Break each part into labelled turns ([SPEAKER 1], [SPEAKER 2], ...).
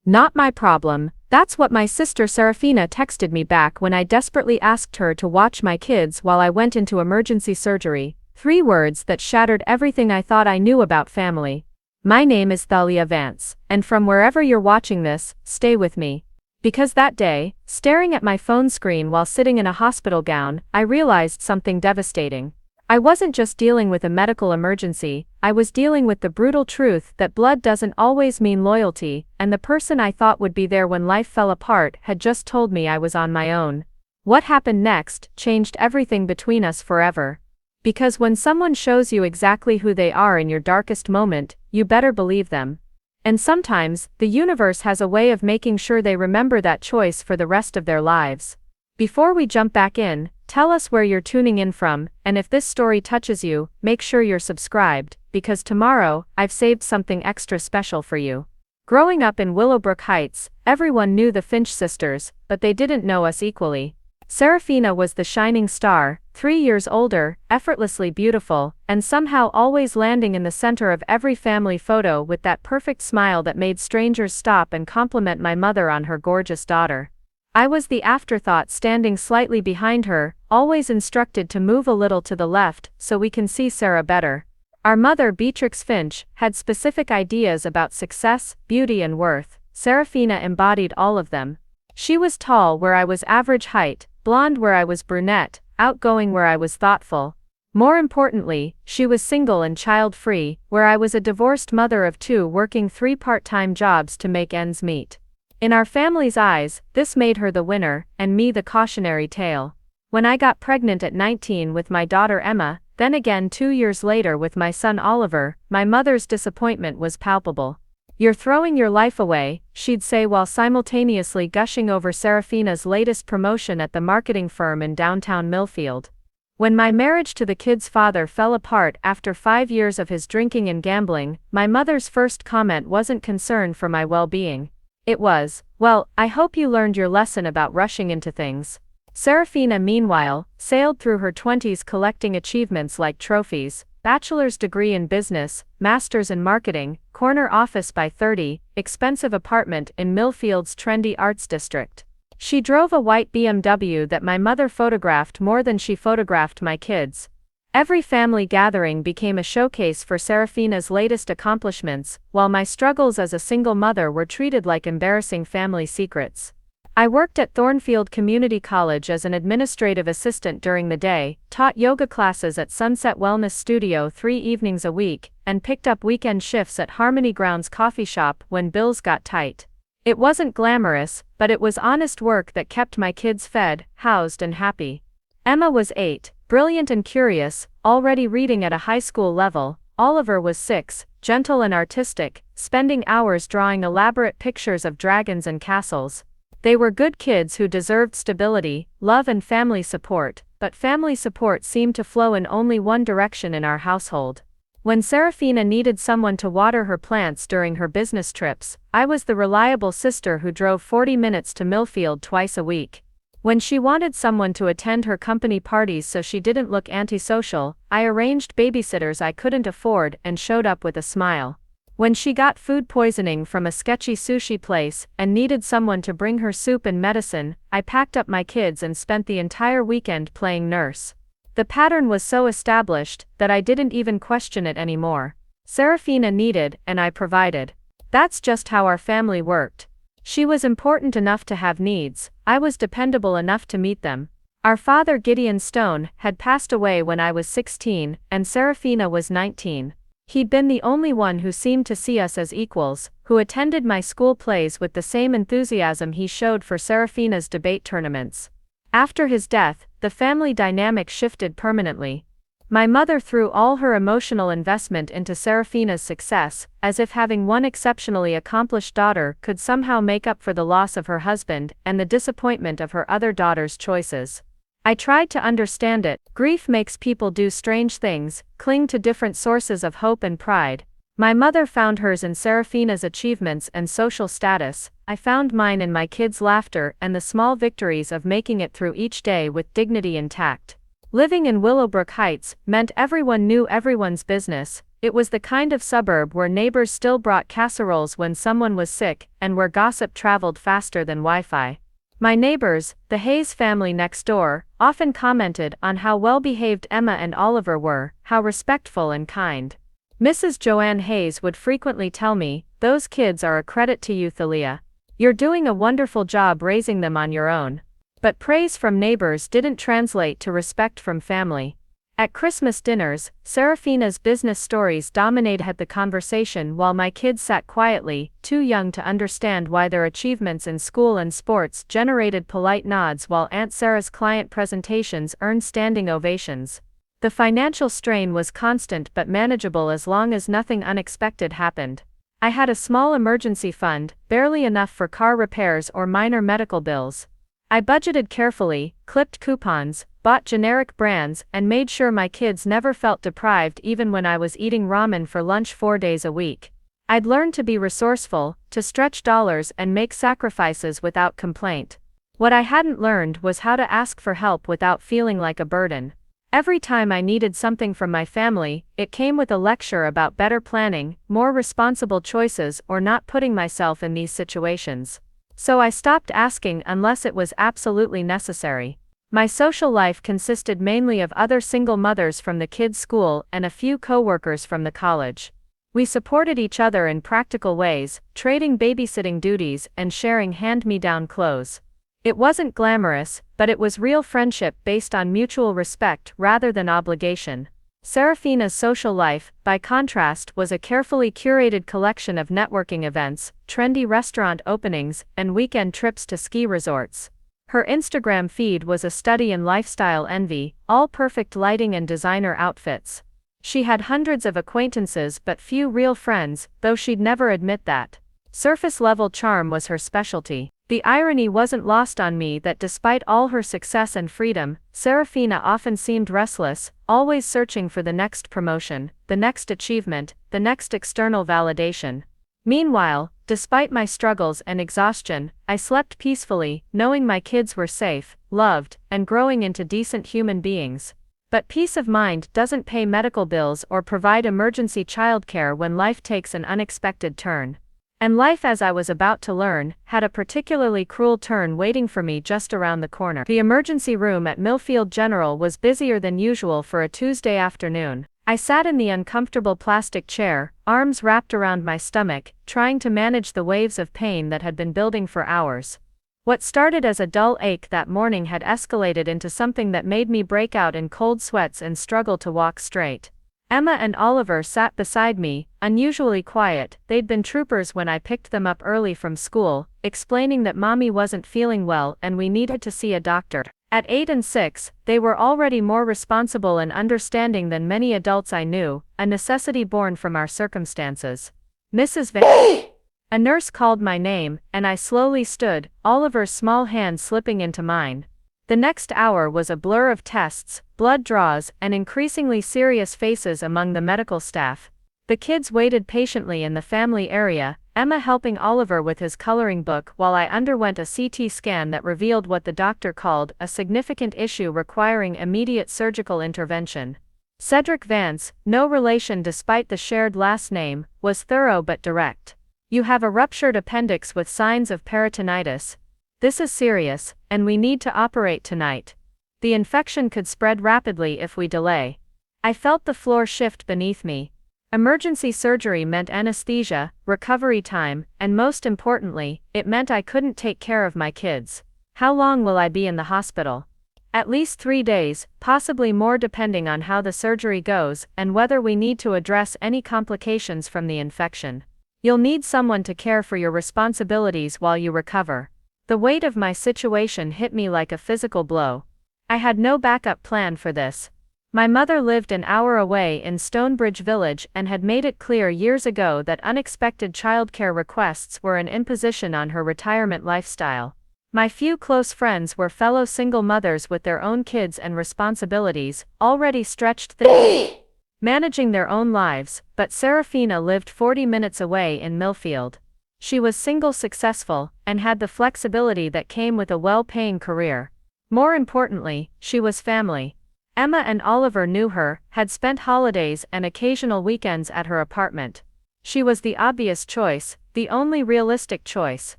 [SPEAKER 1] Not my problem. That's what my sister Seraphina texted me back when I desperately asked her to watch my kids while I went into emergency surgery. 3 words that shattered everything I thought I knew about family. My name is Thalia Vance, and from wherever you're watching this, stay with me. Because that day, staring at my phone screen while sitting in a hospital gown, I realized something devastating. I wasn't just dealing with a medical emergency, I was dealing with the brutal truth that blood doesn't always mean loyalty, and the person I thought would be there when life fell apart had just told me I was on my own. What happened next changed everything between us forever. Because when someone shows you exactly who they are in your darkest moment, you better believe them. And sometimes, the universe has a way of making sure they remember that choice for the rest of their lives. Before we jump back in, tell us where you're tuning in from, and if this story touches you, make sure you're subscribed, because tomorrow, I've saved something extra special for you. Growing up in Willowbrook Heights, everyone knew the Finch sisters, but they didn't know us equally. Seraphina was the shining star, 3 years older, effortlessly beautiful, and somehow always landing in the center of every family photo with that perfect smile that made strangers stop and compliment my mother on her gorgeous daughter. I was the afterthought standing slightly behind her, always instructed to move a little to the left so we can see Sarah better. Our mother, Beatrix Finch, had specific ideas about success, beauty and worth. Seraphina embodied all of them. She was tall where I was average height, blonde where I was brunette, outgoing where I was thoughtful. More importantly, she was single and child-free, where I was a divorced mother of 2 working 3 part-time jobs to make ends meet. In our family's eyes, this made her the winner, and me the cautionary tale. When I got pregnant at 19 with my daughter Emma, then again 2 years later with my son Oliver, my mother's disappointment was palpable. "You're throwing your life away," she'd say while simultaneously gushing over Seraphina's latest promotion at the marketing firm in downtown Millfield. When my marriage to the kids' father fell apart after 5 years of his drinking and gambling, my mother's first comment wasn't concern for my well-being. It was, "Well, I hope you learned your lesson about rushing into things." Seraphina, meanwhile, sailed through her 20s collecting achievements like trophies, bachelor's degree in business, master's in marketing, corner office by 30, expensive apartment in Millfield's trendy arts district. She drove a white BMW that my mother photographed more than she photographed my kids. Every family gathering became a showcase for Seraphina's latest accomplishments, while my struggles as a single mother were treated like embarrassing family secrets. I worked at Thornfield Community College as an administrative assistant during the day, taught yoga classes at Sunset Wellness Studio 3 evenings a week, and picked up weekend shifts at Harmony Grounds coffee shop when bills got tight. It wasn't glamorous, but it was honest work that kept my kids fed, housed and happy. Emma was 8, brilliant and curious, already reading at a high school level. Oliver was 6, gentle and artistic, spending hours drawing elaborate pictures of dragons and castles. They were good kids who deserved stability, love and family support, but family support seemed to flow in only one direction in our household. When Seraphina needed someone to water her plants during her business trips, I was the reliable sister who drove 40 minutes to Millfield twice a week. When she wanted someone to attend her company parties so she didn't look antisocial, I arranged babysitters I couldn't afford and showed up with a smile. When she got food poisoning from a sketchy sushi place and needed someone to bring her soup and medicine, I packed up my kids and spent the entire weekend playing nurse. The pattern was so established that I didn't even question it anymore. Seraphina needed, and I provided. That's just how our family worked. She was important enough to have needs, I was dependable enough to meet them. Our father, Gideon Stone, had passed away when I was 16, and Seraphina was 19. He'd been the only one who seemed to see us as equals, who attended my school plays with the same enthusiasm he showed for Seraphina's debate tournaments. After his death, the family dynamic shifted permanently. My mother threw all her emotional investment into Seraphina's success, as if having one exceptionally accomplished daughter could somehow make up for the loss of her husband and the disappointment of her other daughter's choices. I tried to understand it. Grief makes people do strange things, cling to different sources of hope and pride. My mother found hers in Seraphina's achievements and social status. I found mine in my kids' laughter and the small victories of making it through each day with dignity intact. Living in Willowbrook Heights meant everyone knew everyone's business. It was the kind of suburb where neighbors still brought casseroles when someone was sick, and where gossip traveled faster than Wi-Fi. My neighbors, the Hayes family next door, often commented on how well-behaved Emma and Oliver were, how respectful and kind. Mrs. Joanne Hayes would frequently tell me, "Those kids are a credit to you, Thalia. You're doing a wonderful job raising them on your own." But praise from neighbors didn't translate to respect from family. At Christmas dinners, Seraphina's business stories dominated the conversation while my kids sat quietly, too young to understand why their achievements in school and sports generated polite nods while Aunt Sarah's client presentations earned standing ovations. The financial strain was constant but manageable as long as nothing unexpected happened. I had a small emergency fund, barely enough for car repairs or minor medical bills. I budgeted carefully, clipped coupons, bought generic brands, and made sure my kids never felt deprived even when I was eating ramen for lunch 4 days a week. I'd learned to be resourceful, to stretch dollars and make sacrifices without complaint. What I hadn't learned was how to ask for help without feeling like a burden. Every time I needed something from my family, it came with a lecture about better planning, more responsible choices, or not putting myself in these situations. So I stopped asking unless it was absolutely necessary. My social life consisted mainly of other single mothers from the kids' school and a few co-workers from the college. We supported each other in practical ways, trading babysitting duties and sharing hand-me-down clothes. It wasn't glamorous, but it was real friendship based on mutual respect rather than obligation. Seraphina's social life, by contrast, was a carefully curated collection of networking events, trendy restaurant openings, and weekend trips to ski resorts. Her Instagram feed was a study in lifestyle envy, all perfect lighting and designer outfits. She had hundreds of acquaintances but few real friends, though she'd never admit that. Surface-level charm was her specialty. The irony wasn't lost on me that despite all her success and freedom, Seraphina often seemed restless, always searching for the next promotion, the next achievement, the next external validation. Meanwhile, despite my struggles and exhaustion, I slept peacefully, knowing my kids were safe, loved, and growing into decent human beings. But peace of mind doesn't pay medical bills or provide emergency childcare when life takes an unexpected turn. And life, as I was about to learn, had a particularly cruel turn waiting for me just around the corner. The emergency room at Millfield General was busier than usual for a Tuesday afternoon. I sat in the uncomfortable plastic chair, arms wrapped around my stomach, trying to manage the waves of pain that had been building for hours. What started as a dull ache that morning had escalated into something that made me break out in cold sweats and struggle to walk straight. Emma and Oliver sat beside me, unusually quiet. They'd been troopers when I picked them up early from school, explaining that Mommy wasn't feeling well and we needed to see a doctor. At 8 and 6, they were already more responsible and understanding than many adults I knew, a necessity born from our circumstances. "Mrs. Vance." A nurse called my name, and I slowly stood, Oliver's small hand slipping into mine. The next hour was a blur of tests, blood draws, and increasingly serious faces among the medical staff. The kids waited patiently in the family area, Emma helping Oliver with his coloring book while I underwent a CT scan that revealed what the doctor called a significant issue requiring immediate surgical intervention. Cedric Vance, no relation despite the shared last name, was thorough but direct. "You have a ruptured appendix with signs of peritonitis. This is serious, and we need to operate tonight. The infection could spread rapidly if we delay." I felt the floor shift beneath me. Emergency surgery meant anesthesia, recovery time, and most importantly, it meant I couldn't take care of my kids. "How long will I be in the hospital?" "At least 3 days, possibly more depending on how the surgery goes and whether we need to address any complications from the infection. You'll need someone to care for your responsibilities while you recover." The weight of my situation hit me like a physical blow. I had no backup plan for this. My mother lived an hour away in Stonebridge Village and had made it clear years ago that unexpected childcare requests were an imposition on her retirement lifestyle. My few close friends were fellow single mothers with their own kids and responsibilities, already stretched thin, managing their own lives, but Seraphina lived 40 minutes away in Millfield. She was single successful, and had the flexibility that came with a well-paying career. More importantly, she was family. Emma and Oliver knew her, had spent holidays and occasional weekends at her apartment. She was the obvious choice, the only realistic choice.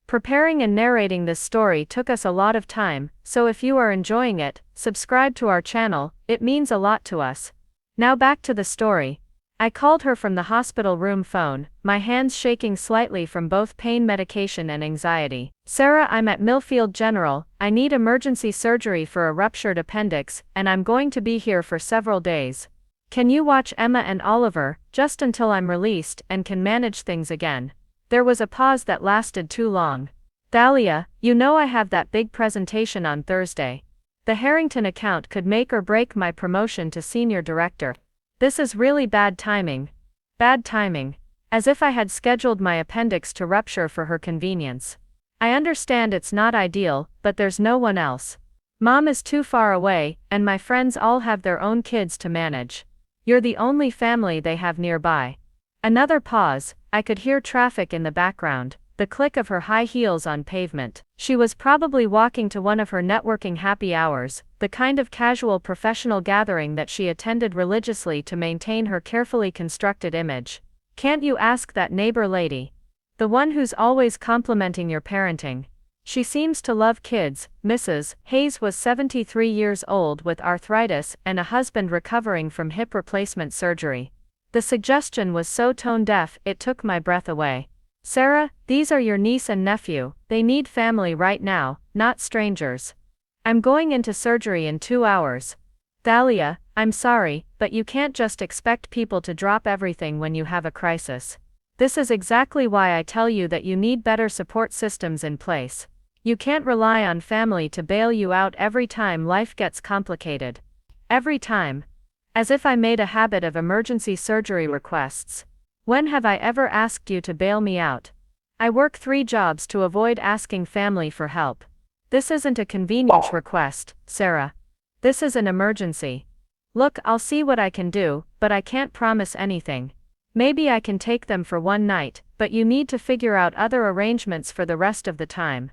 [SPEAKER 1] Preparing and narrating this story took us a lot of time, so if you are enjoying it, subscribe to our channel, it means a lot to us. Now back to the story. I called her from the hospital room phone, my hands shaking slightly from both pain medication and anxiety. Sarah, I'm at Millfield General, I need emergency surgery for a ruptured appendix, and I'm going to be here for several days. Can you watch Emma and Oliver, just until I'm released and can manage things again? There was a pause that lasted too long. Thalia, you know I have that big presentation on Thursday. The Harrington account could make or break my promotion to senior director. This is really bad timing. Bad timing. As if I had scheduled my appendix to rupture for her convenience. I understand it's not ideal, but there's no one else. Mom is too far away, and my friends all have their own kids to manage. You're the only family they have nearby. Another pause, I could hear traffic in the background, the click of her high heels on pavement. She was probably walking to one of her networking happy hours, the kind of casual professional gathering that she attended religiously to maintain her carefully constructed image. Can't you ask that neighbor lady? The one who's always complimenting your parenting. She seems to love kids. Mrs. Hayes was 73 years old with arthritis and a husband recovering from hip replacement surgery. The suggestion was so tone-deaf, it took my breath away. Sarah, these are your niece and nephew, they need family right now, not strangers. I'm going into surgery in 2 hours. Thalia, I'm sorry, but you can't just expect people to drop everything when you have a crisis. This is exactly why I tell you that you need better support systems in place. You can't rely on family to bail you out every time life gets complicated. Every time. As if I made a habit of emergency surgery requests. When have I ever asked you to bail me out? I work 3 jobs to avoid asking family for help. This isn't a convenience request, Sarah. This is an emergency. Look, I'll see what I can do, but I can't promise anything. Maybe I can take them for one night, but you need to figure out other arrangements for the rest of the time.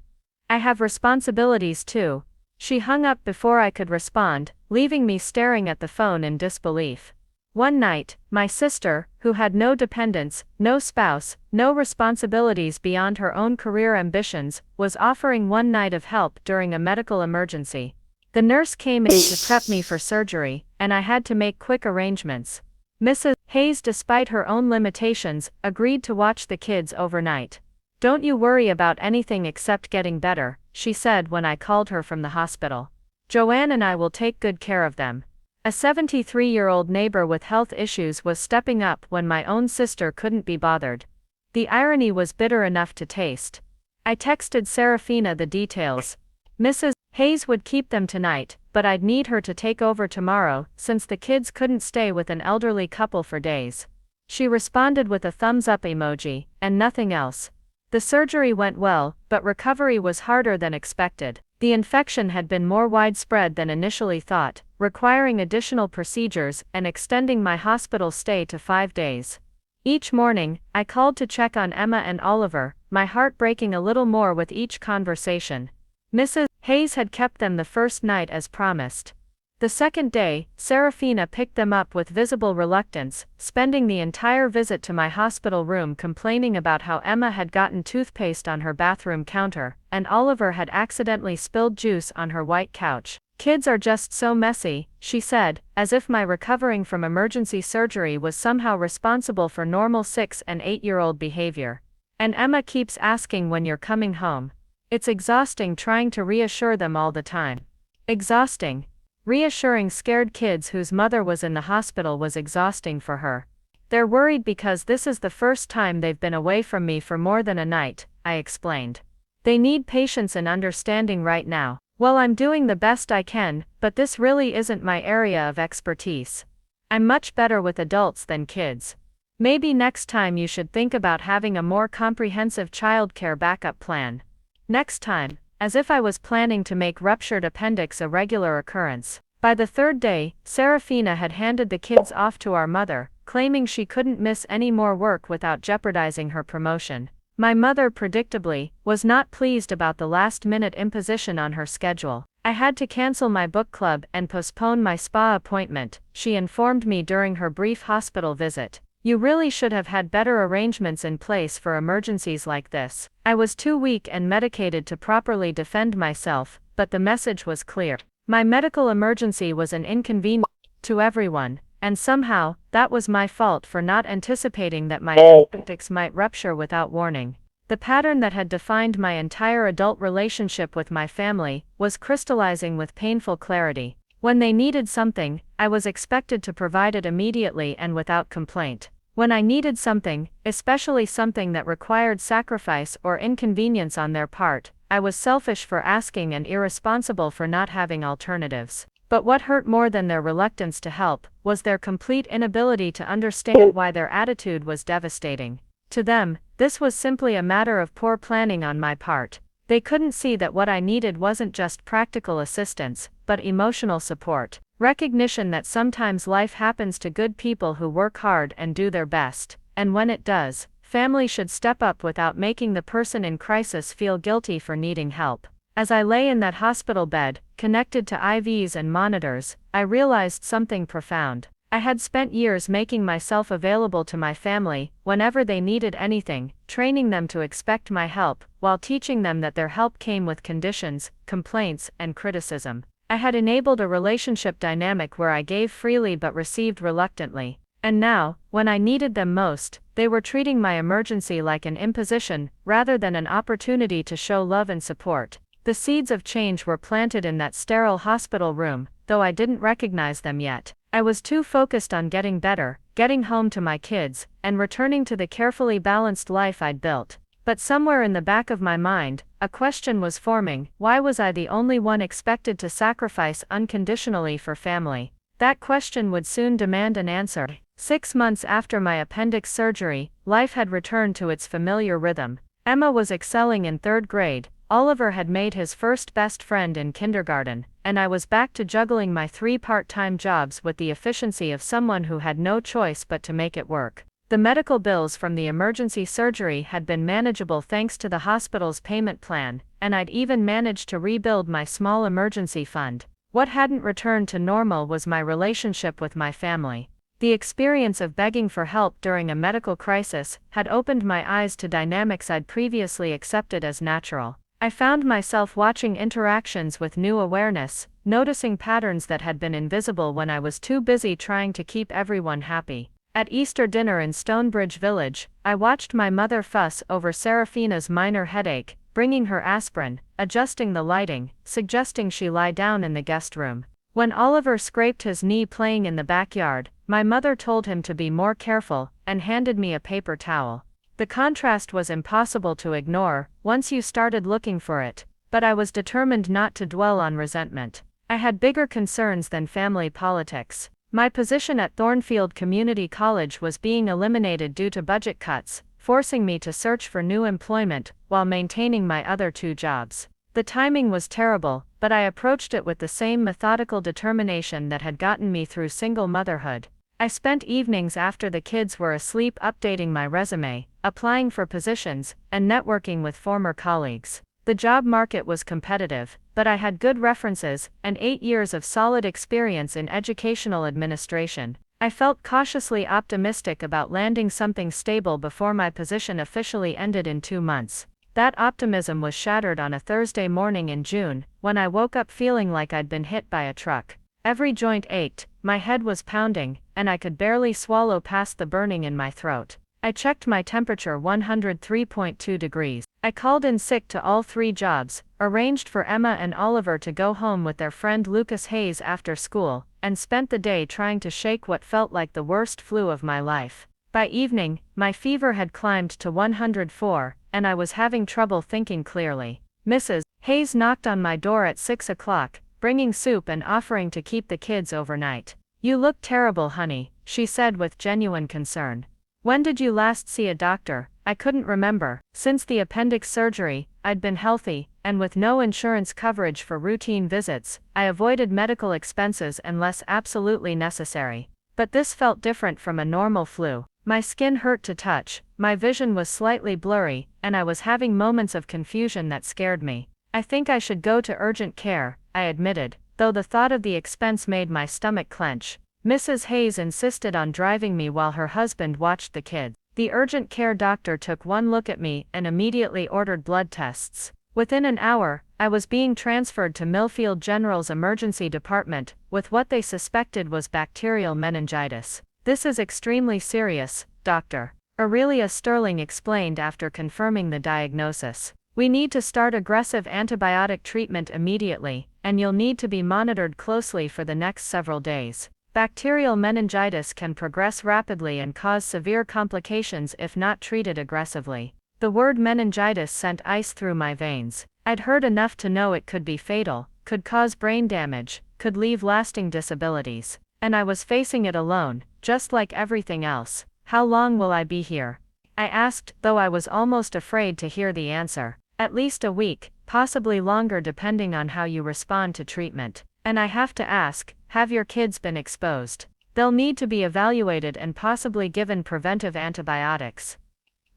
[SPEAKER 1] I have responsibilities too. She hung up before I could respond, leaving me staring at the phone in disbelief. One night, my sister, who had no dependents, no spouse, no responsibilities beyond her own career ambitions, was offering one night of help during a medical emergency. The nurse came in to prep me for surgery, and I had to make quick arrangements. Mrs. Hayes, despite her own limitations, agreed to watch the kids overnight. Don't you worry about anything except getting better, she said when I called her from the hospital. Joanne and I will take good care of them. A 73-year-old neighbor with health issues was stepping up when my own sister couldn't be bothered. The irony was bitter enough to taste. I texted Seraphina the details. Mrs. Hayes would keep them tonight, but I'd need her to take over tomorrow, since the kids couldn't stay with an elderly couple for days. She responded with a thumbs-up emoji, and nothing else. The surgery went well, but recovery was harder than expected. The infection had been more widespread than initially thought, requiring additional procedures and extending my hospital stay to 5 days. Each morning, I called to check on Emma and Oliver, my heart breaking a little more with each conversation. Mrs. Hayes had kept them the first night as promised. The second day, Seraphina picked them up with visible reluctance, spending the entire visit to my hospital room complaining about how Emma had gotten toothpaste on her bathroom counter, and Oliver had accidentally spilled juice on her white couch. Kids are just so messy, she said, as if my recovering from emergency surgery was somehow responsible for normal 6- and 8-year-old behavior. And Emma keeps asking when you're coming home. It's exhausting trying to reassure them all the time. Exhausting. Reassuring scared kids whose mother was in the hospital was exhausting for her. They're worried because this is the first time they've been away from me for more than a night, I explained. They need patience and understanding right now. Well, I'm doing the best I can, but this really isn't my area of expertise. I'm much better with adults than kids. Maybe next time you should think about having a more comprehensive childcare backup plan. Next time. As if I was planning to make ruptured appendix a regular occurrence. By the 3rd day, Seraphina had handed the kids off to our mother, claiming she couldn't miss any more work without jeopardizing her promotion. My mother, predictably, was not pleased about the last-minute imposition on her schedule. I had to cancel my book club and postpone my spa appointment, she informed me during her brief hospital visit. You really should have had better arrangements in place for emergencies like this. I was too weak and medicated to properly defend myself, but the message was clear. My medical emergency was an inconvenience to everyone, and somehow, that was my fault for not anticipating that my appendix might rupture without warning. The pattern that had defined my entire adult relationship with my family was crystallizing with painful clarity. When they needed something, I was expected to provide it immediately and without complaint. When I needed something, especially something that required sacrifice or inconvenience on their part, I was selfish for asking and irresponsible for not having alternatives. But what hurt more than their reluctance to help was their complete inability to understand why their attitude was devastating. To them, this was simply a matter of poor planning on my part. They couldn't see that what I needed wasn't just practical assistance, but emotional support. Recognition that sometimes life happens to good people who work hard and do their best, and when it does, family should step up without making the person in crisis feel guilty for needing help. As I lay in that hospital bed, connected to IVs and monitors, I realized something profound. I had spent years making myself available to my family whenever they needed anything, training them to expect my help, while teaching them that their help came with conditions, complaints, and criticism. I had enabled a relationship dynamic where I gave freely but received reluctantly. And now, when I needed them most, they were treating my emergency like an imposition, rather than an opportunity to show love and support. The seeds of change were planted in that sterile hospital room, though I didn't recognize them yet. I was too focused on getting better, getting home to my kids, and returning to the carefully balanced life I'd built. But somewhere in the back of my mind, a question was forming: why was I the only one expected to sacrifice unconditionally for family? That question would soon demand an answer. 6 months after my appendix surgery, life had returned to its familiar rhythm. Emma was excelling in 3rd grade, Oliver had made his first best friend in kindergarten, and I was back to juggling my 3 part-time jobs with the efficiency of someone who had no choice but to make it work. The medical bills from the emergency surgery had been manageable thanks to the hospital's payment plan, and I'd even managed to rebuild my small emergency fund. What hadn't returned to normal was my relationship with my family. The experience of begging for help during a medical crisis had opened my eyes to dynamics I'd previously accepted as natural. I found myself watching interactions with new awareness, noticing patterns that had been invisible when I was too busy trying to keep everyone happy. At Easter dinner in Stonebridge Village, I watched my mother fuss over Seraphina's minor headache, bringing her aspirin, adjusting the lighting, suggesting she lie down in the guest room. When Oliver scraped his knee playing in the backyard, my mother told him to be more careful, and handed me a paper towel. The contrast was impossible to ignore once you started looking for it, but I was determined not to dwell on resentment. I had bigger concerns than family politics. My position at Thornfield Community College was being eliminated due to budget cuts, forcing me to search for new employment while maintaining my other 2 jobs. The timing was terrible, but I approached it with the same methodical determination that had gotten me through single motherhood. I spent evenings after the kids were asleep updating my resume, applying for positions, and networking with former colleagues. The job market was competitive, but I had good references and 8 years of solid experience in educational administration. I felt cautiously optimistic about landing something stable before my position officially ended in 2 months. That optimism was shattered on a Thursday morning in June, when I woke up feeling like I'd been hit by a truck. Every joint ached, my head was pounding, and I could barely swallow past the burning in my throat. I checked my temperature 103.2 degrees. I called in sick to all 3 jobs, arranged for Emma and Oliver to go home with their friend Lucas Hayes after school, and spent the day trying to shake what felt like the worst flu of my life. By evening, my fever had climbed to 104, and I was having trouble thinking clearly. Mrs. Hayes knocked on my door at 6 o'clock, bringing soup and offering to keep the kids overnight. "You look terrible, honey," she said with genuine concern. "When did you last see a doctor?" I couldn't remember. Since the appendix surgery, I'd been healthy, and with no insurance coverage for routine visits, I avoided medical expenses unless absolutely necessary. But this felt different from a normal flu. My skin hurt to touch, my vision was slightly blurry, and I was having moments of confusion that scared me. "I think I should go to urgent care," I admitted, though the thought of the expense made my stomach clench. Mrs. Hayes insisted on driving me while her husband watched the kids. The urgent care doctor took one look at me and immediately ordered blood tests. Within an hour, I was being transferred to Millfield General's emergency department, with what they suspected was bacterial meningitis. "This is extremely serious, Dr. Aurelia Sterling explained after confirming the diagnosis. "We need to start aggressive antibiotic treatment immediately, and you'll need to be monitored closely for the next several days. Bacterial meningitis can progress rapidly and cause severe complications if not treated aggressively." The word meningitis sent ice through my veins. I'd heard enough to know it could be fatal, could cause brain damage, could leave lasting disabilities. And I was facing it alone, just like everything else. "How long will I be here?" I asked, though I was almost afraid to hear the answer. "At least a week, possibly longer depending on how you respond to treatment. And I have to ask, have your kids been exposed? They'll need to be evaluated and possibly given preventive antibiotics."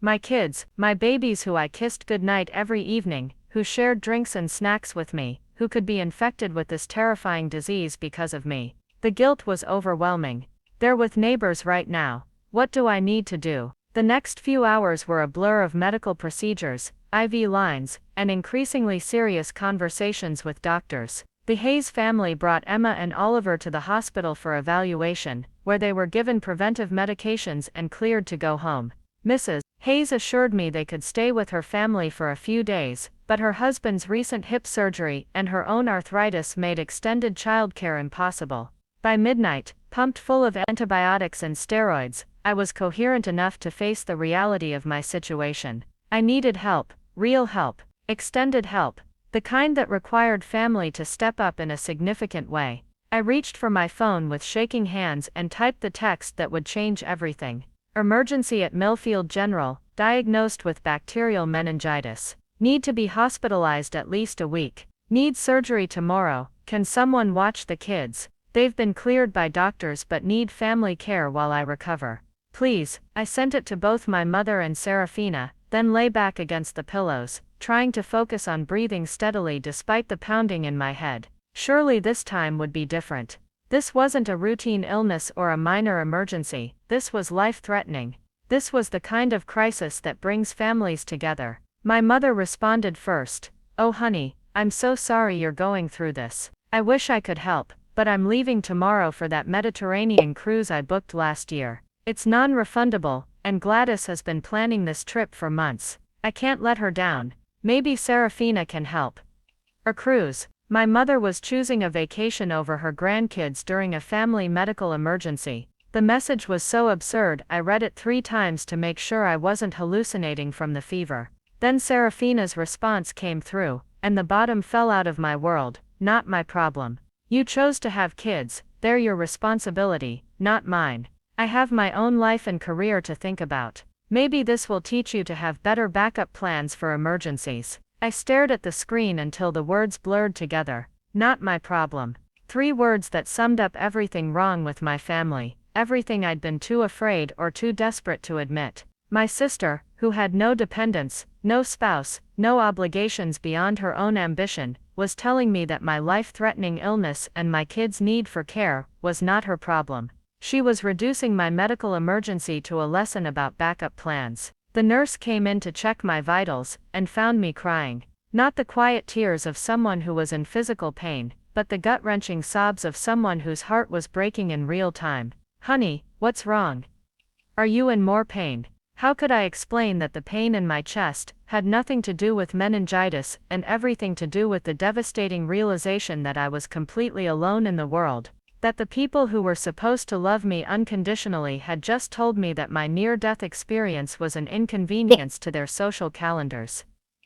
[SPEAKER 1] My kids, my babies who I kissed goodnight every evening, who shared drinks and snacks with me, who could be infected with this terrifying disease because of me. The guilt was overwhelming. They're with neighbors right now. What do I need to do? The next few hours were a blur of medical procedures, IV lines, and increasingly serious conversations with doctors. The Hayes family brought Emma and Oliver to the hospital for evaluation, where they were given preventive medications and cleared to go home. Mrs. Hayes assured me they could stay with her family for a few days, but her husband's recent hip surgery and her own arthritis made extended childcare impossible. By midnight, pumped full of antibiotics and steroids, I was coherent enough to face the reality of my situation. I needed help, real help, extended help, the kind that required family to step up in a significant way. I reached for my phone with shaking hands and typed the text that would change everything. "Emergency at Millfield General, diagnosed with bacterial meningitis. Need to be hospitalized at least a week. Need surgery tomorrow. Can someone watch the kids? They've been cleared by doctors but need family care while I recover. Please." I sent it to both my mother and Seraphina, then lay back against the pillows, trying to focus on breathing steadily despite the pounding in my head. Surely this time would be different. This wasn't a routine illness or a minor emergency, this was life-threatening. This was the kind of crisis that brings families together. My mother responded first. "Oh honey, I'm so sorry you're going through this. I wish I could help, but I'm leaving tomorrow for that Mediterranean cruise I booked last year. It's non-refundable, and Gladys has been planning this trip for months. I can't let her down. Maybe Seraphina can help." A cruise. My mother was choosing a vacation over her grandkids during a family medical emergency. The message was so absurd I read it 3 times to make sure I wasn't hallucinating from the fever. Then Seraphina's response came through, and the bottom fell out of my world. "Not my problem. You chose to have kids, they're your responsibility, not mine. I have my own life and career to think about. Maybe this will teach you to have better backup plans for emergencies." I stared at the screen until the words blurred together. Not my problem. 3 words that summed up everything wrong with my family, everything I'd been too afraid or too desperate to admit. My sister, who had no dependents, no spouse, no obligations beyond her own ambition, was telling me that my life-threatening illness and my kids' need for care was not her problem. She was reducing my medical emergency to a lesson about backup plans. The nurse came in to check my vitals, and found me crying. Not the quiet tears of someone who was in physical pain, but the gut-wrenching sobs of someone whose heart was breaking in real time. "Honey, what's wrong? Are you in more pain?" How could I explain that the pain in my chest had nothing to do with meningitis and everything to do with the devastating realization that I was completely alone in the world? That the people who were supposed to love me unconditionally had just told me that my near-death experience was an inconvenience to their social calendars.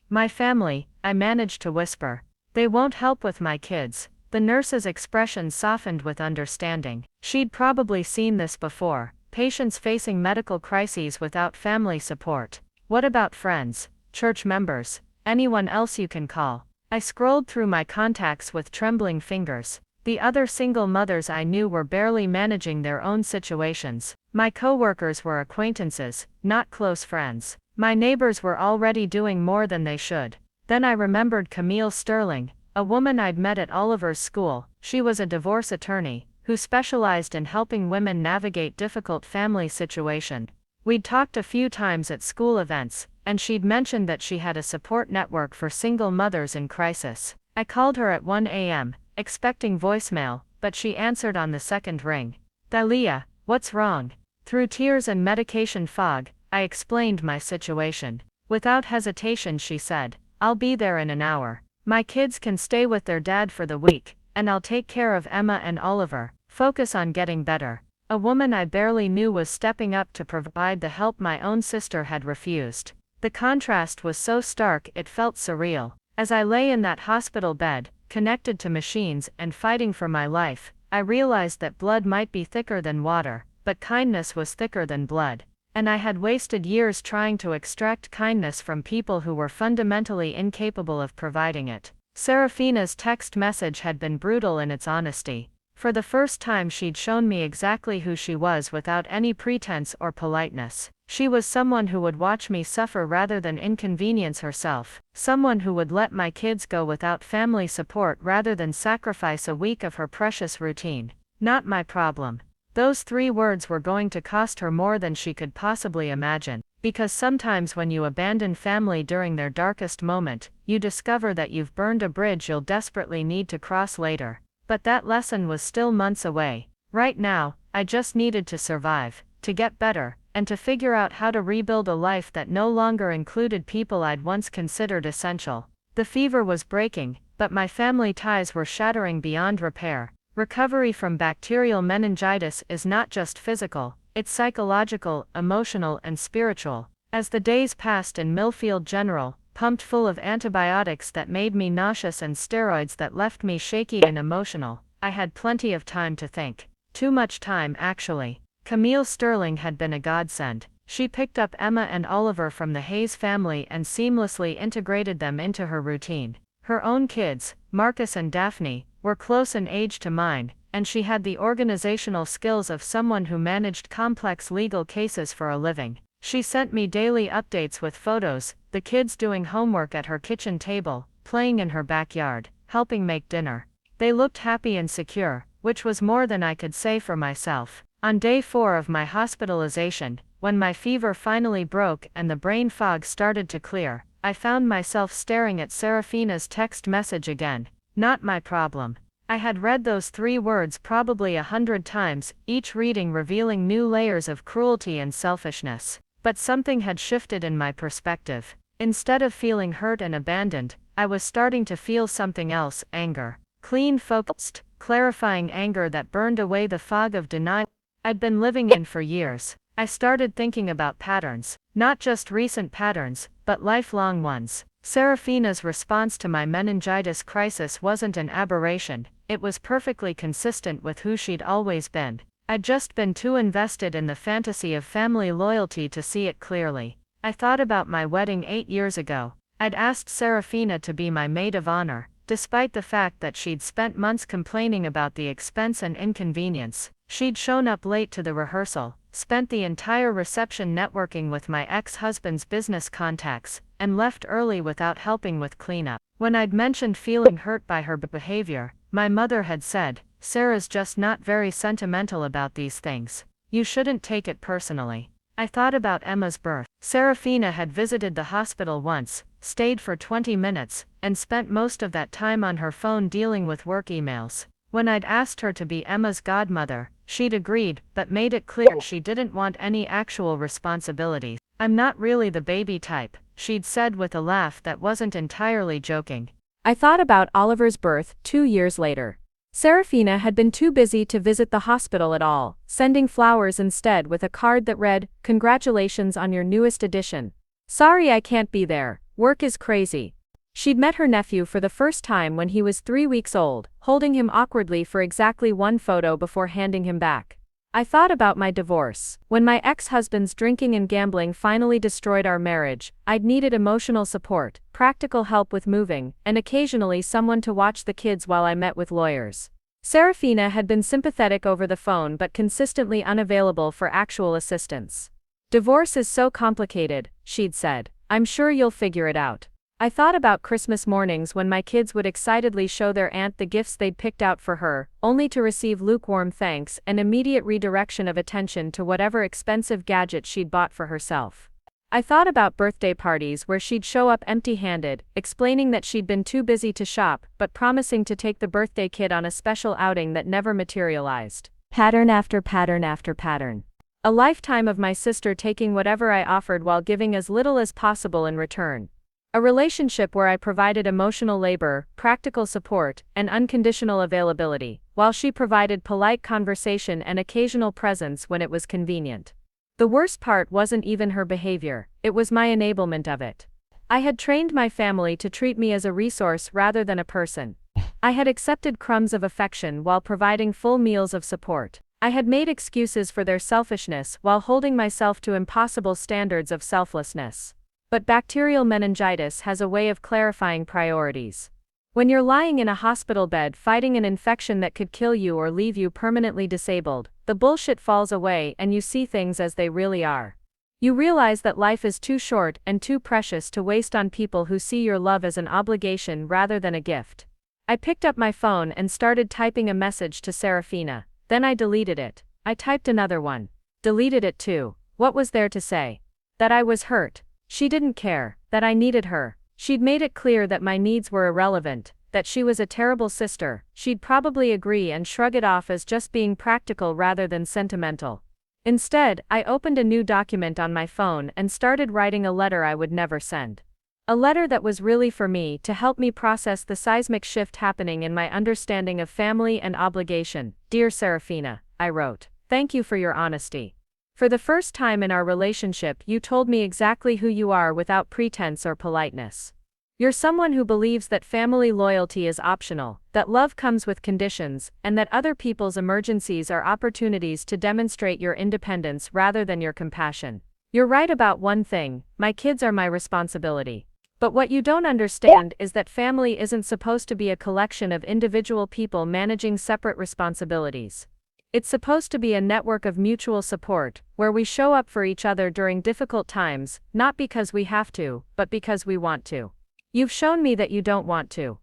[SPEAKER 1] "My family," I managed to whisper. "They won't help with my kids." The nurse's expression softened with understanding. She'd probably seen this before. Patients facing medical crises without family support. What about friends, church members, anyone else you can call? I scrolled through my contacts with trembling fingers. The other single mothers I knew were barely managing their own situations. My coworkers were acquaintances, not close friends. My neighbors were already doing more than they should. Then I remembered Camille Sterling, a woman I'd met at Oliver's school. She was a divorce attorney who specialized in helping women navigate difficult family situations. We'd talked a few times at school events, and she'd mentioned that she had a support network for single mothers in crisis. I called her at 1 a.m., expecting voicemail, but she answered on the second ring. "Thalia, what's wrong?" Through tears and medication fog, I explained my situation. Without hesitation she said, "I'll be there in an hour. My kids can stay with their dad for the week, and I'll take care of Emma and Oliver. Focus on getting better." A woman I barely knew was stepping up to provide the help my own sister had refused. The contrast was so stark it felt surreal. As I lay in that hospital bed, connected to machines and fighting for my life, I realized that blood might be thicker than water, but kindness was thicker than blood. And I had wasted years trying to extract kindness from people who were fundamentally incapable of providing it. Seraphina's text message had been brutal in its honesty. For the first time she'd shown me exactly who she was without any pretense or politeness. She was someone who would watch me suffer rather than inconvenience herself. Someone who would let my kids go without family support rather than sacrifice a week of her precious routine. Not my problem. Those 3 words were going to cost her more than she could possibly imagine. Because sometimes when you abandon family during their darkest moment, you discover that you've burned a bridge you'll desperately need to cross later. But that lesson was still months away. Right now, I just needed to survive, to get better, and to figure out how to rebuild a life that no longer included people I'd once considered essential. The fever was breaking, but my family ties were shattering beyond repair. Recovery from bacterial meningitis is not just physical, it's psychological, emotional, and spiritual. As the days passed in Millfield General, pumped full of antibiotics that made me nauseous and steroids that left me shaky and emotional, I had plenty of time to think. Too much time, actually. Camille Sterling had been a godsend. She picked up Emma and Oliver from the Hayes family and seamlessly integrated them into her routine. Her own kids, Marcus and Daphne, were close in age to mine, and she had the organizational skills of someone who managed complex legal cases for a living. She sent me daily updates with photos, the kids doing homework at her kitchen table, playing in her backyard, helping make dinner. They looked happy and secure, which was more than I could say for myself. On day 4 of my hospitalization, when my fever finally broke and the brain fog started to clear, I found myself staring at Seraphina's text message again. Not my problem. I had read those 3 words probably 100 times, each reading revealing new layers of cruelty and selfishness. But something had shifted in my perspective. Instead of feeling hurt and abandoned, I was starting to feel something else, anger. Clean, focused, clarifying anger that burned away the fog of denial I'd been living in for years. I started thinking about patterns, not just recent patterns, but lifelong ones. Seraphina's response to my meningitis crisis wasn't an aberration, it was perfectly consistent with who she'd always been. I'd just been too invested in the fantasy of family loyalty to see it clearly. I thought about my wedding 8 years ago. I'd asked Seraphina to be my maid of honor, despite the fact that she'd spent months complaining about the expense and inconvenience. She'd shown up late to the rehearsal, spent the entire reception networking with my ex-husband's business contacts, and left early without helping with cleanup. When I'd mentioned feeling hurt by her behavior, my mother had said, "Sarah's just not very sentimental about these things. You shouldn't take it personally." I thought about Emma's birth. Seraphina had visited the hospital once, stayed for 20 minutes, and spent most of that time on her phone dealing with work emails. When I'd asked her to be Emma's godmother, she'd agreed, but made it clear she didn't want any actual responsibility. "I'm not really the baby type," she'd said with a laugh that wasn't entirely joking. I thought about Oliver's birth 2 years later. Seraphina had been too busy to visit the hospital at all, sending flowers instead with a card that read, "Congratulations on your newest addition. Sorry I can't be there, work is crazy." She'd met her nephew for the first time when he was 3 weeks old, holding him awkwardly for exactly 1 photo before handing him back. I thought about my divorce. When my ex-husband's drinking and gambling finally destroyed our marriage, I'd needed emotional support, practical help with moving, and occasionally someone to watch the kids while I met with lawyers. Seraphina had been sympathetic over the phone but consistently unavailable for actual assistance. "Divorce is so complicated," she'd said. "I'm sure you'll figure it out." I thought about Christmas mornings when my kids would excitedly show their aunt the gifts they'd picked out for her, only to receive lukewarm thanks and immediate redirection of attention to whatever expensive gadget she'd bought for herself. I thought about birthday parties where she'd show up empty-handed, explaining that she'd been too busy to shop, but promising to take the birthday kid on a special outing that never materialized. Pattern after pattern after pattern. A lifetime of my sister taking whatever I offered while giving as little as possible in return. A relationship where I provided emotional labor, practical support, and unconditional availability, while she provided polite conversation and occasional presence when it was convenient. The worst part wasn't even her behavior, it was my enablement of it. I had trained my family to treat me as a resource rather than a person. I had accepted crumbs of affection while providing full meals of support. I had made excuses for their selfishness while holding myself to impossible standards of selflessness. But bacterial meningitis has a way of clarifying priorities. When you're lying in a hospital bed fighting an infection that could kill you or leave you permanently disabled, the bullshit falls away and you see things as they really are. You realize that life is too short and too precious to waste on people who see your love as an obligation rather than a gift. I picked up my phone and started typing a message to Seraphina. Then I deleted it. I typed another one. Deleted it too. What was there to say? That I was hurt. She didn't care, that I needed her. She'd made it clear that my needs were irrelevant, that she was a terrible sister. She'd probably agree and shrug it off as just being practical rather than sentimental. Instead, I opened a new document on my phone and started writing a letter I would never send. A letter that was really for me to help me process the seismic shift happening in my understanding of family and obligation. Dear Seraphina, I wrote. Thank you for your honesty. For the first time in our relationship, you told me exactly who you are without pretense or politeness. You're someone who believes that family loyalty is optional, that love comes with conditions, and that other people's emergencies are opportunities to demonstrate your independence rather than your compassion. You're right about one thing: my kids are my responsibility. But what you don't understand is that family isn't supposed to be a collection of individual people managing separate responsibilities. It's supposed to be a network of mutual support, where we show up for each other during difficult times, not because we have to, but because we want to. You've shown me that you don't want to.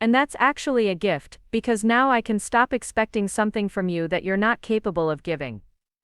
[SPEAKER 1] And that's actually a gift, because now I can stop expecting something from you that you're not capable of giving.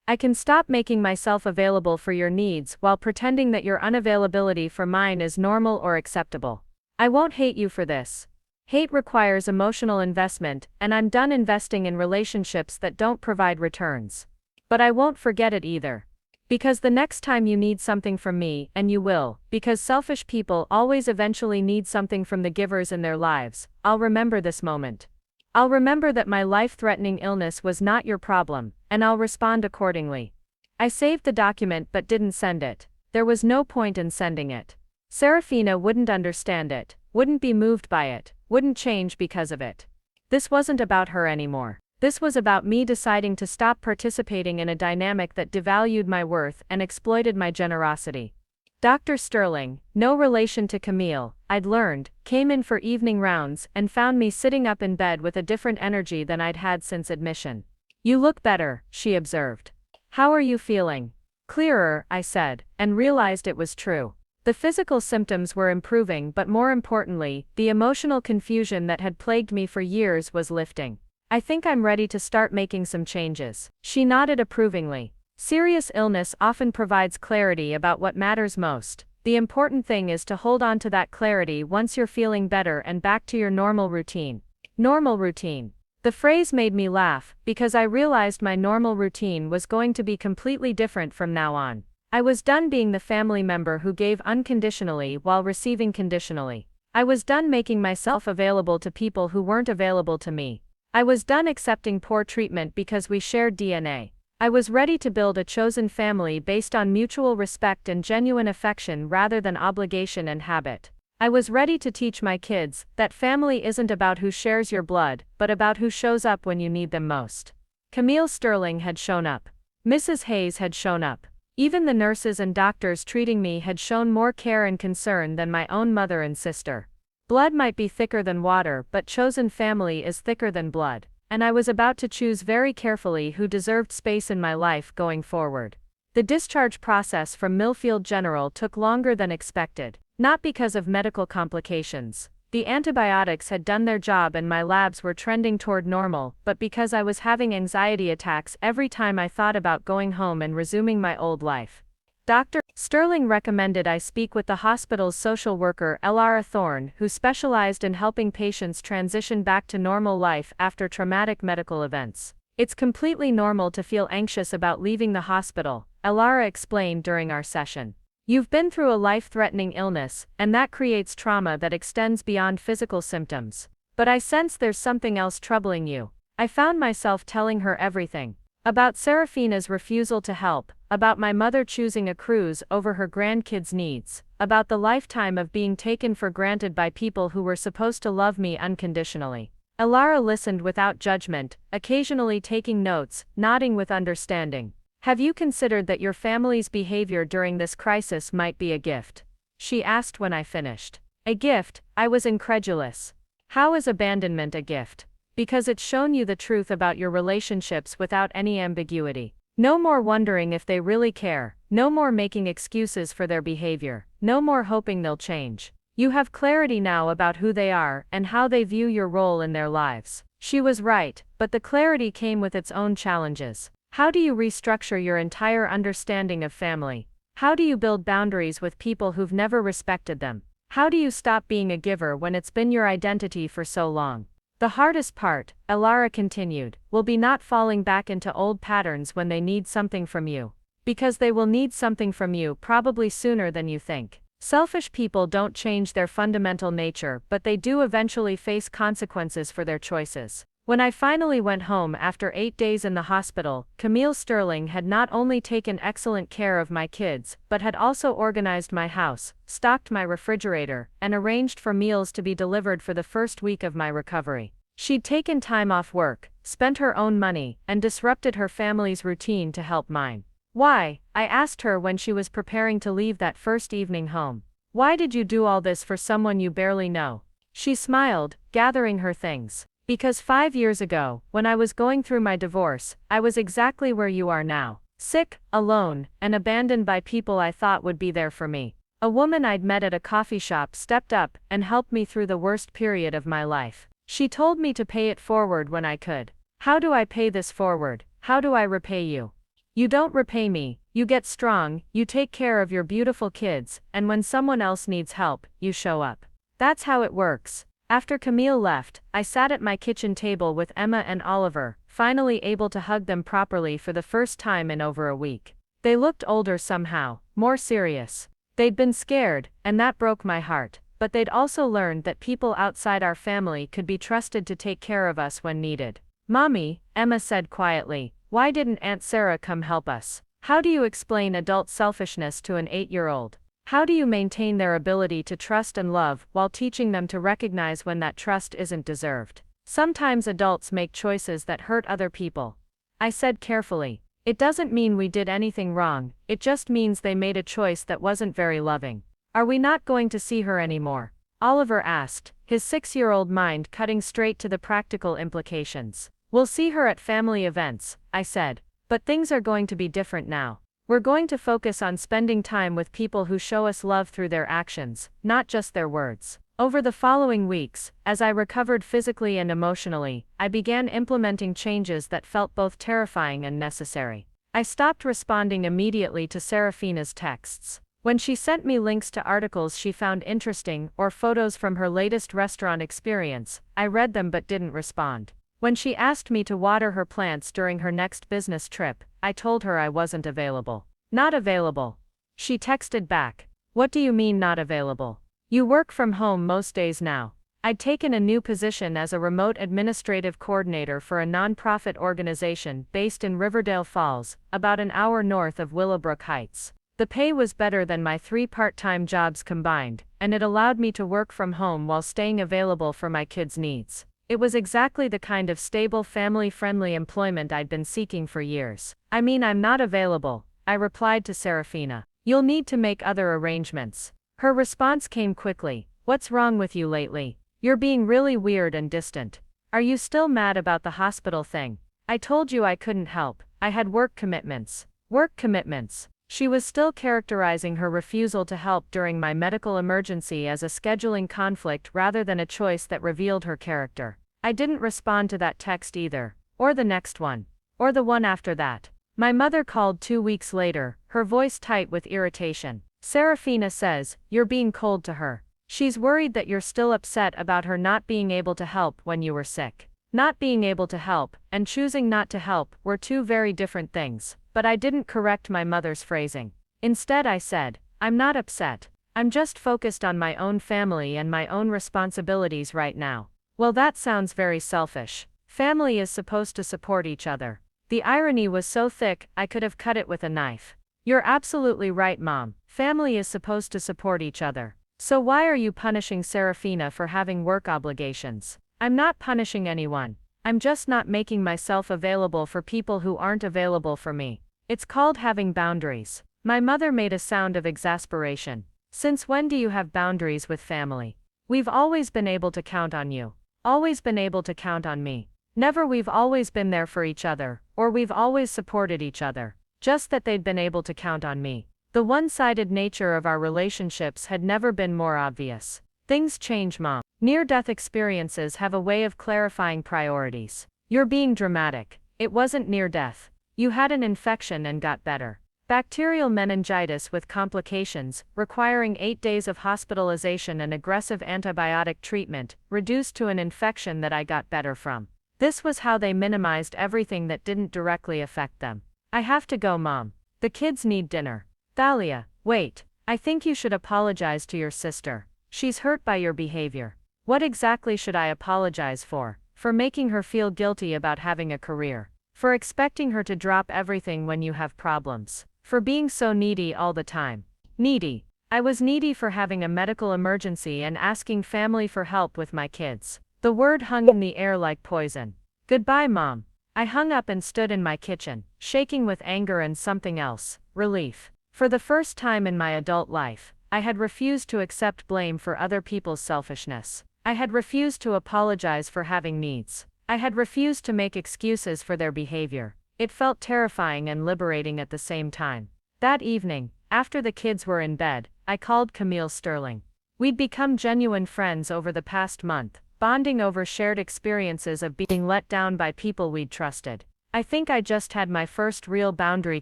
[SPEAKER 1] I can stop making myself available for your needs while pretending that your unavailability for mine is normal or acceptable. I won't hate you for this. Hate requires emotional investment, and I'm done investing in relationships that don't provide returns. But I won't forget it either. Because the next time you need something from me, and you will, because selfish people always eventually need something from the givers in their lives, I'll remember this moment. I'll remember that my life-threatening illness was not your problem, and I'll respond accordingly. I saved the document but didn't send it. There was no point in sending it. Seraphina wouldn't understand it, wouldn't be moved by it, wouldn't change because of it. This wasn't about her anymore. This was about me deciding to stop participating in a dynamic that devalued my worth and exploited my generosity. Dr. Sterling, no relation to Camille, I'd learned, came in for evening rounds and found me sitting up in bed with a different energy than I'd had since admission. You look better, she observed. How are you feeling? Clearer, I said, and realized it was true. The physical symptoms were improving, but more importantly, the emotional confusion that had plagued me for years was lifting. I think I'm ready to start making some changes. She nodded approvingly. Serious illness often provides clarity about what matters most. The important thing is to hold on to that clarity once you're feeling better and back to your normal routine. Normal routine. The phrase made me laugh, because I realized my normal routine was going to be completely different from now on. I was done being the family member who gave unconditionally while receiving conditionally. I was done making myself available to people who weren't available to me. I was done accepting poor treatment because we shared DNA. I was ready to build a chosen family based on mutual respect and genuine affection rather than obligation and habit. I was ready to teach my kids that family isn't about who shares your blood, but about who shows up when you need them most. Camille Sterling had shown up. Mrs. Hayes had shown up. Even the nurses and doctors treating me had shown more care and concern than my own mother and sister. Blood might be thicker than water, but chosen family is thicker than blood, and I was about to choose very carefully who deserved space in my life going forward. The discharge process from Millfield General took longer than expected. Not because of medical complications. The antibiotics had done their job and my labs were trending toward normal, but because I was having anxiety attacks every time I thought about going home and resuming my old life. Dr. Sterling recommended I speak with the hospital's social worker Elara Thorne, who specialized in helping patients transition back to normal life after traumatic medical events. It's completely normal to feel anxious about leaving the hospital, Elara explained during our session. You've been through a life-threatening illness, and that creates trauma that extends beyond physical symptoms. But I sense there's something else troubling you. I found myself telling her everything. About Seraphina's refusal to help, about my mother choosing a cruise over her grandkids' needs, about the lifetime of being taken for granted by people who were supposed to love me unconditionally. Elara listened without judgment, occasionally taking notes, nodding with understanding. Have you considered that your family's behavior during this crisis might be a gift? She asked when I finished. A gift? I was incredulous. How is abandonment a gift? Because it's shown you the truth about your relationships without any ambiguity. No more wondering if they really care, no more making excuses for their behavior, no more hoping they'll change. You have clarity now about who they are and how they view your role in their lives. She was right, but the clarity came with its own challenges. How do you restructure your entire understanding of family? How do you build boundaries with people who've never respected them? How do you stop being a giver when it's been your identity for so long? The hardest part, Elara continued, will be not falling back into old patterns when they need something from you. Because they will need something from you probably sooner than you think. Selfish people don't change their fundamental nature, but they do eventually face consequences for their choices. When I finally went home after 8 days in the hospital, Camille Sterling had not only taken excellent care of my kids, but had also organized my house, stocked my refrigerator, and arranged for meals to be delivered for the first week of my recovery. She'd taken time off work, spent her own money, and disrupted her family's routine to help mine. Why? I asked her when she was preparing to leave that first evening home. Why did you do all this for someone you barely know? She smiled, gathering her things. Because 5 years ago, when I was going through my divorce, I was exactly where you are now. Sick, alone, and abandoned by people I thought would be there for me. A woman I'd met at a coffee shop stepped up and helped me through the worst period of my life. She told me to pay it forward when I could. How do I pay this forward? How do I repay you? You don't repay me, you get strong, you take care of your beautiful kids, and when someone else needs help, you show up. That's how it works. After Camille left, I sat at my kitchen table with Emma and Oliver, finally able to hug them properly for the first time in over a week. They looked older somehow, more serious. They'd been scared, and that broke my heart, but they'd also learned that people outside our family could be trusted to take care of us when needed. Mommy, Emma said quietly, why didn't Aunt Sarah come help us? How do you explain adult selfishness to an 8-year-old? How do you maintain their ability to trust and love while teaching them to recognize when that trust isn't deserved? Sometimes adults make choices that hurt other people. I said carefully. It doesn't mean we did anything wrong, it just means they made a choice that wasn't very loving. Are we not going to see her anymore? Oliver asked, his 6-year-old mind cutting straight to the practical implications. We'll see her at family events, I said. But things are going to be different now. We're going to focus on spending time with people who show us love through their actions, not just their words. Over the following weeks, as I recovered physically and emotionally, I began implementing changes that felt both terrifying and necessary. I stopped responding immediately to Seraphina's texts. When she sent me links to articles she found interesting or photos from her latest restaurant experience, I read them but didn't respond. When she asked me to water her plants during her next business trip, I told her I wasn't available. Not available. She texted back. What do you mean not available? You work from home most days now. I'd taken a new position as a remote administrative coordinator for a nonprofit organization based in Riverdale Falls, about an hour north of Willowbrook Heights. The pay was better than my 3 part-time jobs combined, and it allowed me to work from home while staying available for my kids' needs. It was exactly the kind of stable family-friendly employment I'd been seeking for years. I mean, I'm not available, I replied to Seraphina. You'll need to make other arrangements. Her response came quickly. What's wrong with you lately? You're being really weird and distant. Are you still mad about the hospital thing? I told you I couldn't help. I had work commitments. Work commitments. She was still characterizing her refusal to help during my medical emergency as a scheduling conflict rather than a choice that revealed her character. I didn't respond to that text either, or the next one, or the one after that. My mother called 2 weeks later, her voice tight with irritation. Seraphina says, "You're being cold to her. She's worried that you're still upset about her not being able to help when you were sick." Not being able to help, and choosing not to help, were two very different things, but I didn't correct my mother's phrasing. Instead I said, "I'm not upset. I'm just focused on my own family and my own responsibilities right now." Well, that sounds very selfish. Family is supposed to support each other. The irony was so thick, I could have cut it with a knife. You're absolutely right, Mom. Family is supposed to support each other. So why are you punishing Seraphina for having work obligations? I'm not punishing anyone. I'm just not making myself available for people who aren't available for me. It's called having boundaries. My mother made a sound of exasperation. Since when do you have boundaries with family? We've always been able to count on you. Always been able to count on me. Never we've always been there for each other, or we've always supported each other. Just that they'd been able to count on me. The one-sided nature of our relationships had never been more obvious. Things change, Mom. Near-death experiences have a way of clarifying priorities. You're being dramatic. It wasn't near-death. You had an infection and got better. Bacterial meningitis with complications, requiring 8 days of hospitalization and aggressive antibiotic treatment, reduced to an infection that I got better from. This was how they minimized everything that didn't directly affect them. I have to go, Mom. The kids need dinner. Thalia, wait. I think you should apologize to your sister. She's hurt by your behavior. What exactly should I apologize for? For making her feel guilty about having a career. For expecting her to drop everything when you have problems. For being so needy all the time. Needy. I was needy for having a medical emergency and asking family for help with my kids. The word hung in the air like poison. Goodbye, Mom. I hung up and stood in my kitchen, shaking with anger and something else, relief. For the first time in my adult life, I had refused to accept blame for other people's selfishness. I had refused to apologize for having needs. I had refused to make excuses for their behavior. It felt terrifying and liberating at the same time. That evening, after the kids were in bed, I called Camille Sterling. We'd become genuine friends over the past month, bonding over shared experiences of being let down by people we'd trusted. "I think I just had my first real boundary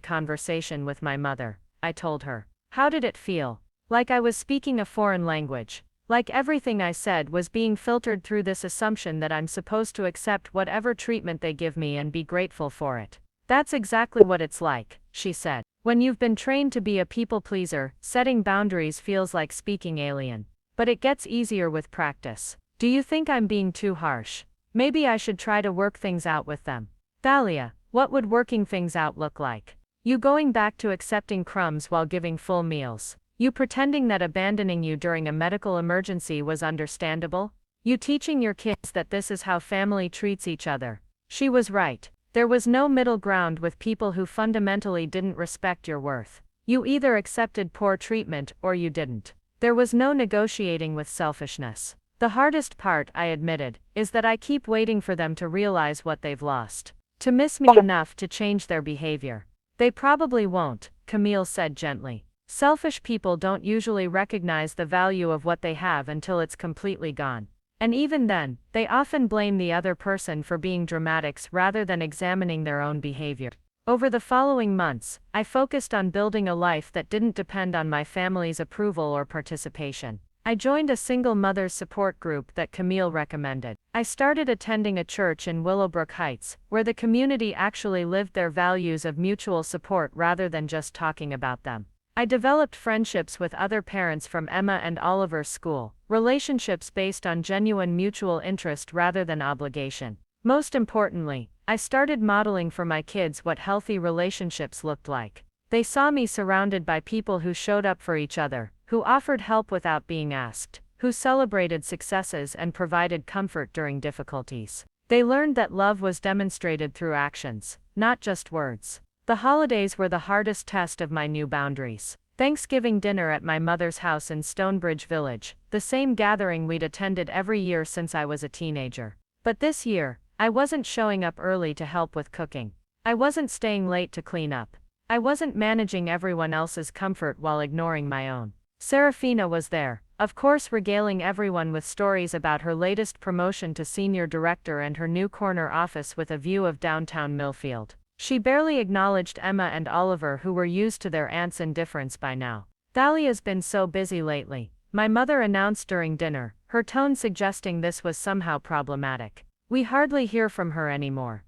[SPEAKER 1] conversation with my mother," I told her. "How did it feel?" Like I was speaking a foreign language. Like everything I said was being filtered through this assumption that I'm supposed to accept whatever treatment they give me and be grateful for it. "That's exactly what it's like," she said. "When you've been trained to be a people pleaser, setting boundaries feels like speaking alien. But it gets easier with practice. Do you think I'm being too harsh? Maybe I should try to work things out with them." "Thalia, what would working things out look like? You going back to accepting crumbs while giving full meals? You pretending that abandoning you during a medical emergency was understandable? You teaching your kids that this is how family treats each other?" She was right. There was no middle ground with people who fundamentally didn't respect your worth. You either accepted poor treatment or you didn't. There was no negotiating with selfishness. The hardest part, I admitted, is that I keep waiting for them to realize what they've lost. To miss me enough to change their behavior. "They probably won't," Camille said gently. "Selfish people don't usually recognize the value of what they have until it's completely gone. And even then, they often blame the other person for being dramatics rather than examining their own behavior." Over the following months, I focused on building a life that didn't depend on my family's approval or participation. I joined a single mother's support group that Camille recommended. I started attending a church in Willowbrook Heights, where the community actually lived their values of mutual support rather than just talking about them. I developed friendships with other parents from Emma and Oliver's school, relationships based on genuine mutual interest rather than obligation. Most importantly, I started modeling for my kids what healthy relationships looked like. They saw me surrounded by people who showed up for each other, who offered help without being asked, who celebrated successes and provided comfort during difficulties. They learned that love was demonstrated through actions, not just words. The holidays were the hardest test of my new boundaries. Thanksgiving dinner at my mother's house in Stonebridge Village, the same gathering we'd attended every year since I was a teenager. But this year, I wasn't showing up early to help with cooking. I wasn't staying late to clean up. I wasn't managing everyone else's comfort while ignoring my own. Seraphina was there, of course, regaling everyone with stories about her latest promotion to senior director and her new corner office with a view of downtown Millfield. She barely acknowledged Emma and Oliver, who were used to their aunt's indifference by now. "Thalia's been so busy lately," my mother announced during dinner, her tone suggesting this was somehow problematic. "We hardly hear from her anymore."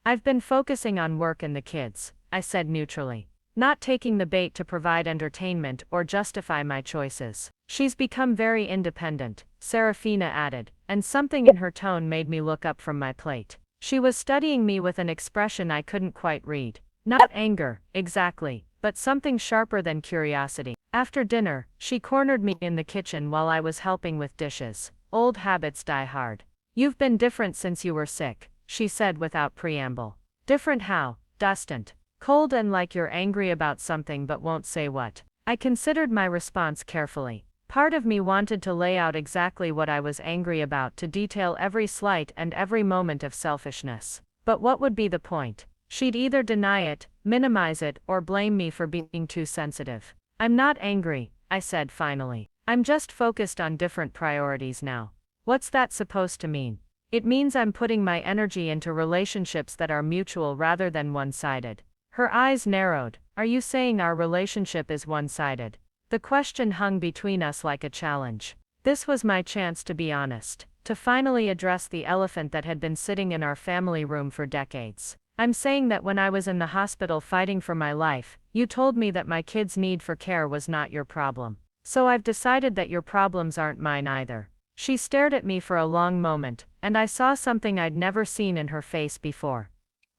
[SPEAKER 1] "I've been focusing on work and the kids," I said neutrally, not taking the bait to provide entertainment or justify my choices. "She's become very independent," Seraphina added, and something in her tone made me look up from my plate. She was studying me with an expression I couldn't quite read. Not anger, exactly, but something sharper than curiosity. After dinner, she cornered me in the kitchen while I was helping with dishes. "Old habits die hard. You've been different since you were sick," she said without preamble. "Different how?" "Distant. Cold and like you're angry about something but won't say what." I considered my response carefully. Part of me wanted to lay out exactly what I was angry about, to detail every slight and every moment of selfishness. But what would be the point? She'd either deny it, minimize it, or blame me for being too sensitive. "I'm not angry," I said finally. "I'm just focused on different priorities now." "What's that supposed to mean?" "It means I'm putting my energy into relationships that are mutual rather than one-sided." Her eyes narrowed. "Are you saying our relationship is one-sided?" The question hung between us like a challenge. This was my chance to be honest, to finally address the elephant that had been sitting in our family room for decades. "I'm saying that when I was in the hospital fighting for my life, you told me that my kids' need for care was not your problem. So I've decided that your problems aren't mine either." She stared at me for a long moment, and I saw something I'd never seen in her face before.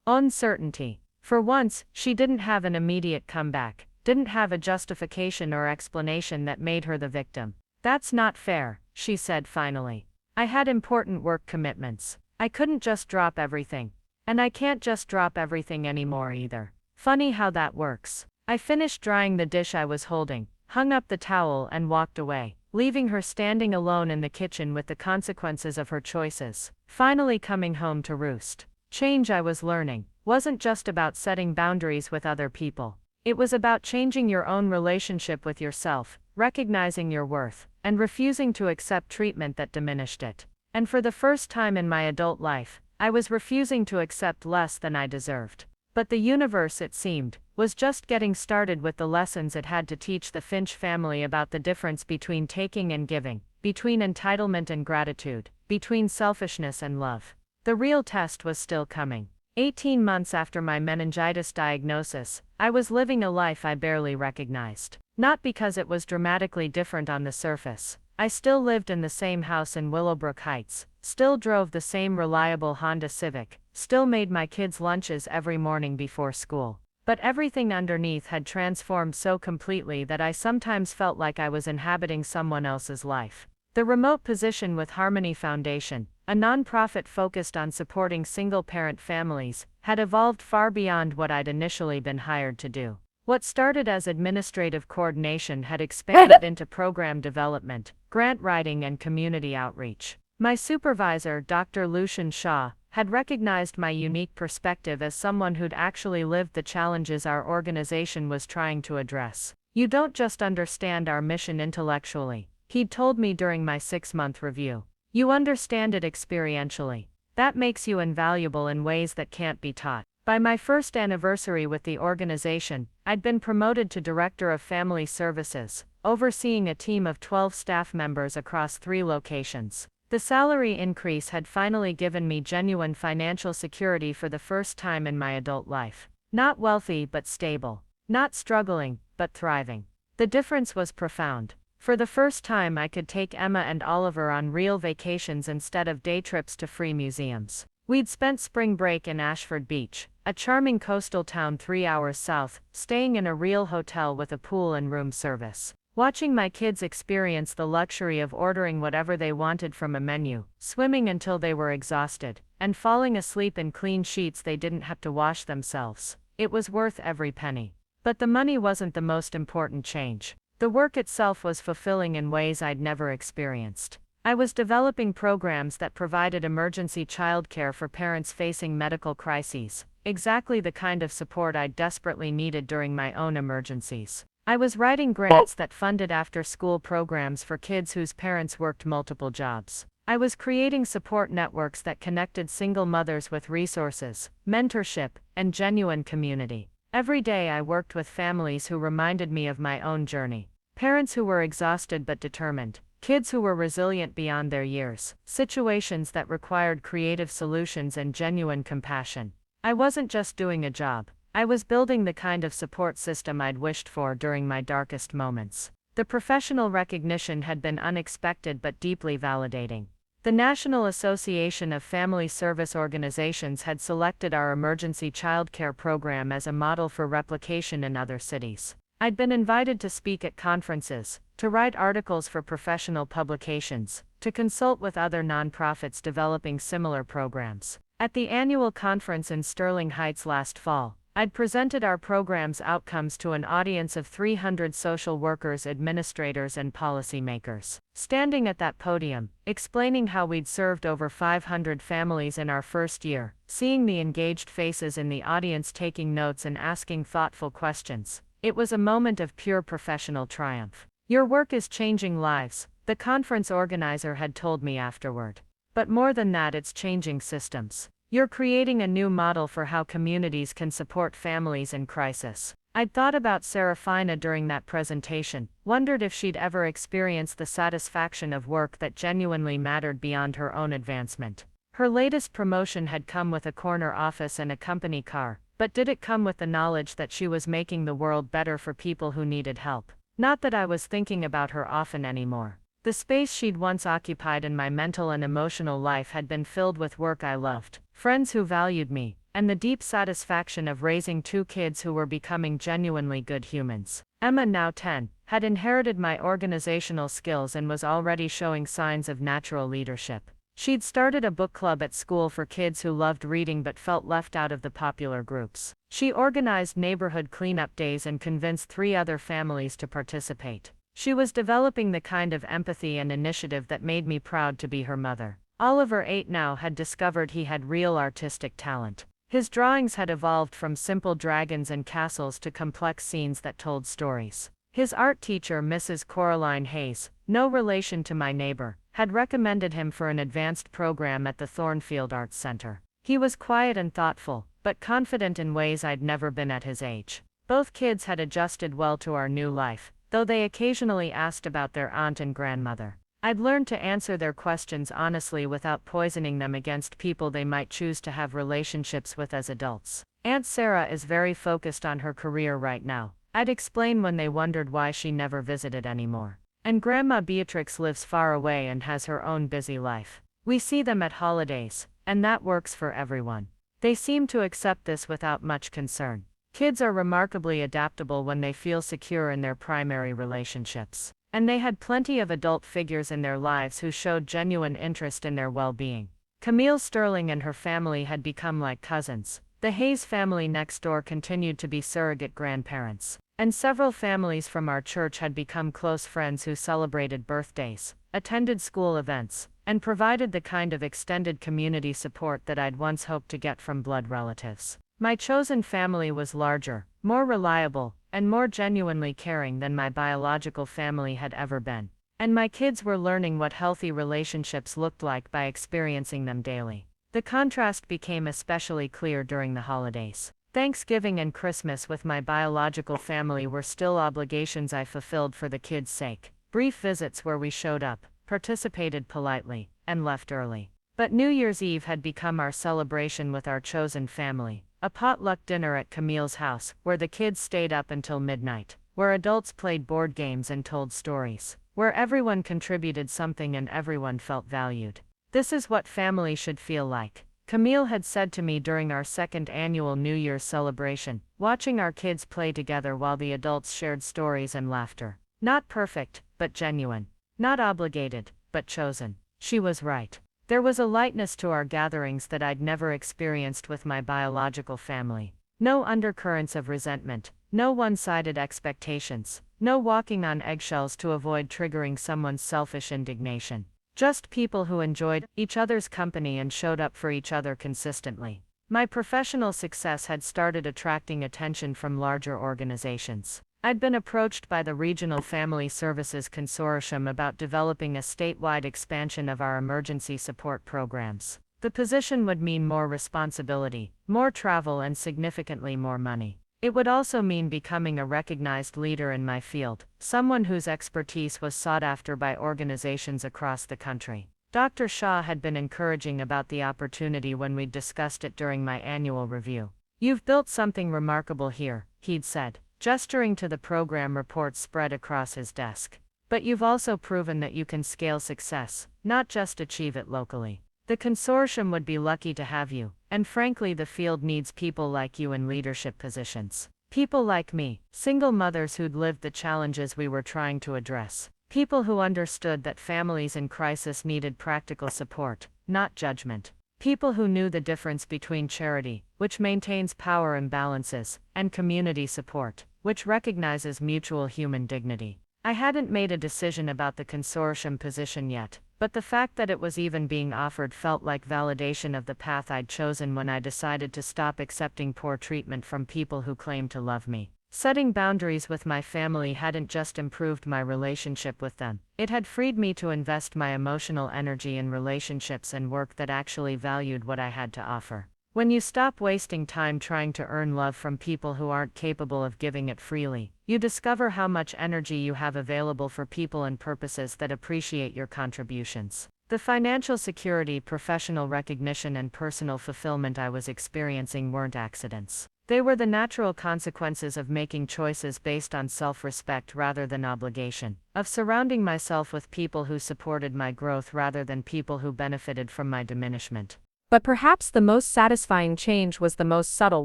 [SPEAKER 1] Uncertainty. For once, she didn't have an immediate comeback, didn't have a justification or explanation that made her the victim. "That's not fair," she said finally. "I had important work commitments. I couldn't just drop everything. And I can't just drop everything anymore either." Funny how that works. I finished drying the dish I was holding, hung up the towel and walked away, leaving her standing alone in the kitchen with the consequences of her choices, finally coming home to roost. Change, I was learning, wasn't just about setting boundaries with other people. It was about changing your own relationship with yourself, recognizing your worth, and refusing to accept treatment that diminished it. And for the first time in my adult life, I was refusing to accept less than I deserved. But the universe, it seemed, was just getting started with the lessons it had to teach the Finch family about the difference between taking and giving, between entitlement and gratitude, between selfishness and love. The real test was still coming. 18 months after my meningitis diagnosis, I was living a life I barely recognized. Not because it was dramatically different on the surface. I still lived in the same house in Willowbrook Heights, still drove the same reliable Honda Civic, still made my kids' lunches every morning before school. But everything underneath had transformed so completely that I sometimes felt like I was inhabiting someone else's life. The remote position with Harmony Foundation, a nonprofit focused on supporting single-parent families, had evolved far beyond what I'd initially been hired to do. What started as administrative coordination had expanded into program development, grant writing and community outreach. My supervisor, Dr. Lucian Shaw, had recognized my unique perspective as someone who'd actually lived the challenges our organization was trying to address. "You don't just understand our mission intellectually," he'd told me during my 6-month review. "You understand it experientially. That makes you invaluable in ways that can't be taught." By my first anniversary with the organization, I'd been promoted to Director of Family Services, overseeing a team of 12 staff members across 3 locations. The salary increase had finally given me genuine financial security for the first time in my adult life. Not wealthy but stable. Not struggling, but thriving. The difference was profound. For the first time I could take Emma and Oliver on real vacations instead of day trips to free museums. We'd spent spring break in Ashford Beach, a charming coastal town 3 hours south, staying in a real hotel with a pool and room service. Watching my kids experience the luxury of ordering whatever they wanted from a menu, swimming until they were exhausted, and falling asleep in clean sheets they didn't have to wash themselves. It was worth every penny. But the money wasn't the most important change. The work itself was fulfilling in ways I'd never experienced. I was developing programs that provided emergency childcare for parents facing medical crises, exactly the kind of support I desperately needed during my own emergencies. I was writing grants that funded after-school programs for kids whose parents worked multiple jobs. I was creating support networks that connected single mothers with resources, mentorship, and genuine community. Every day I worked with families who reminded me of my own journey. Parents who were exhausted but determined. Kids who were resilient beyond their years. Situations that required creative solutions and genuine compassion. I wasn't just doing a job. I was building the kind of support system I'd wished for during my darkest moments. The professional recognition had been unexpected but deeply validating. The National Association of Family Service Organizations had selected our emergency childcare program as a model for replication in other cities. I'd been invited to speak at conferences, to write articles for professional publications, to consult with other nonprofits developing similar programs. At the annual conference in Sterling Heights last fall, I'd presented our program's outcomes to an audience of 300 social workers, administrators, and policymakers. Standing at that podium, explaining how we'd served over 500 families in our first year, seeing the engaged faces in the audience taking notes and asking thoughtful questions, it was a moment of pure professional triumph. Your work is changing lives, the conference organizer had told me afterward. But more than that, it's changing systems. You're creating a new model for how communities can support families in crisis. I'd thought about Seraphina during that presentation, wondered if she'd ever experienced the satisfaction of work that genuinely mattered beyond her own advancement. Her latest promotion had come with a corner office and a company car, but did it come with the knowledge that she was making the world better for people who needed help? Not that I was thinking about her often anymore. The space she'd once occupied in my mental and emotional life had been filled with work I loved, friends who valued me, and the deep satisfaction of raising two kids who were becoming genuinely good humans. Emma, now 10, had inherited my organizational skills and was already showing signs of natural leadership. She'd started a book club at school for kids who loved reading but felt left out of the popular groups. She organized neighborhood cleanup days and convinced 3 other families to participate. She was developing the kind of empathy and initiative that made me proud to be her mother. Oliver, 8 now, had discovered he had real artistic talent. His drawings had evolved from simple dragons and castles to complex scenes that told stories. His art teacher, Mrs. Coraline Hayes, no relation to my neighbor, had recommended him for an advanced program at the Thornfield Arts Center. He was quiet and thoughtful, but confident in ways I'd never been at his age. Both kids had adjusted well to our new life, though they occasionally asked about their aunt and grandmother. I'd learned to answer their questions honestly without poisoning them against people they might choose to have relationships with as adults. Aunt Sarah is very focused on her career right now, I'd explain when they wondered why she never visited anymore. And Grandma Beatrix lives far away and has her own busy life. We see them at holidays, and that works for everyone. They seem to accept this without much concern. Kids are remarkably adaptable when they feel secure in their primary relationships. And they had plenty of adult figures in their lives who showed genuine interest in their well-being. Camille Sterling and her family had become like cousins. The Hayes family next door continued to be surrogate grandparents. And several families from our church had become close friends who celebrated birthdays, attended school events, and provided the kind of extended community support that I'd once hoped to get from blood relatives. My chosen family was larger, more reliable, and more genuinely caring than my biological family had ever been. And my kids were learning what healthy relationships looked like by experiencing them daily. The contrast became especially clear during the holidays. Thanksgiving and Christmas with my biological family were still obligations I fulfilled for the kids' sake. Brief visits where we showed up, participated politely, and left early. But New Year's Eve had become our celebration with our chosen family. A potluck dinner at Camille's house, where the kids stayed up until midnight, where adults played board games and told stories, where everyone contributed something and everyone felt valued. This is what family should feel like, Camille had said to me during our second annual New Year's celebration, watching our kids play together while the adults shared stories and laughter. Not perfect, but genuine. Not obligated, but chosen. She was right. There was a lightness to our gatherings that I'd never experienced with my biological family. No undercurrents of resentment, no one-sided expectations, no walking on eggshells to avoid triggering someone's selfish indignation. Just people who enjoyed each other's company and showed up for each other consistently.
[SPEAKER 2] My professional success had started attracting attention from larger organizations. I'd been approached by the Regional Family Services Consortium about developing a statewide expansion of our emergency support programs. The position would mean more responsibility, more travel, and significantly more money. It would also mean becoming a recognized leader in my field, someone whose expertise was sought after by organizations across the country. Dr. Shaw had been encouraging about the opportunity when we'd discussed it during my annual review. "You've built something remarkable here," he'd said, gesturing to the program reports spread across his desk. "But you've also proven that you can scale success, not just achieve it locally. The consortium would be lucky to have you, and frankly the field needs people like you in leadership positions. People like me, single mothers who'd lived the challenges we were trying to address. People who understood that families in crisis needed practical support, not judgment. People who knew the difference between charity, which maintains power imbalances, and community support, which recognizes mutual human dignity." I hadn't made a decision about the consortium position yet, but the fact that it was even being offered felt like validation of the path I'd chosen when I decided to stop accepting poor treatment from people who claimed to love me. Setting boundaries with my family hadn't just improved my relationship with them, it had freed me to invest my emotional energy in relationships and work that actually valued what I had to offer. When you stop wasting time trying to earn love from people who aren't capable of giving it freely, you discover how much energy you have available for people and purposes that appreciate your contributions. The financial security, professional recognition, and personal fulfillment I was experiencing weren't accidents. They were the natural consequences of making choices based on self-respect rather than obligation, of surrounding myself with people who supported my growth rather than people who benefited from my diminishment.
[SPEAKER 1] But perhaps the most satisfying change was the most subtle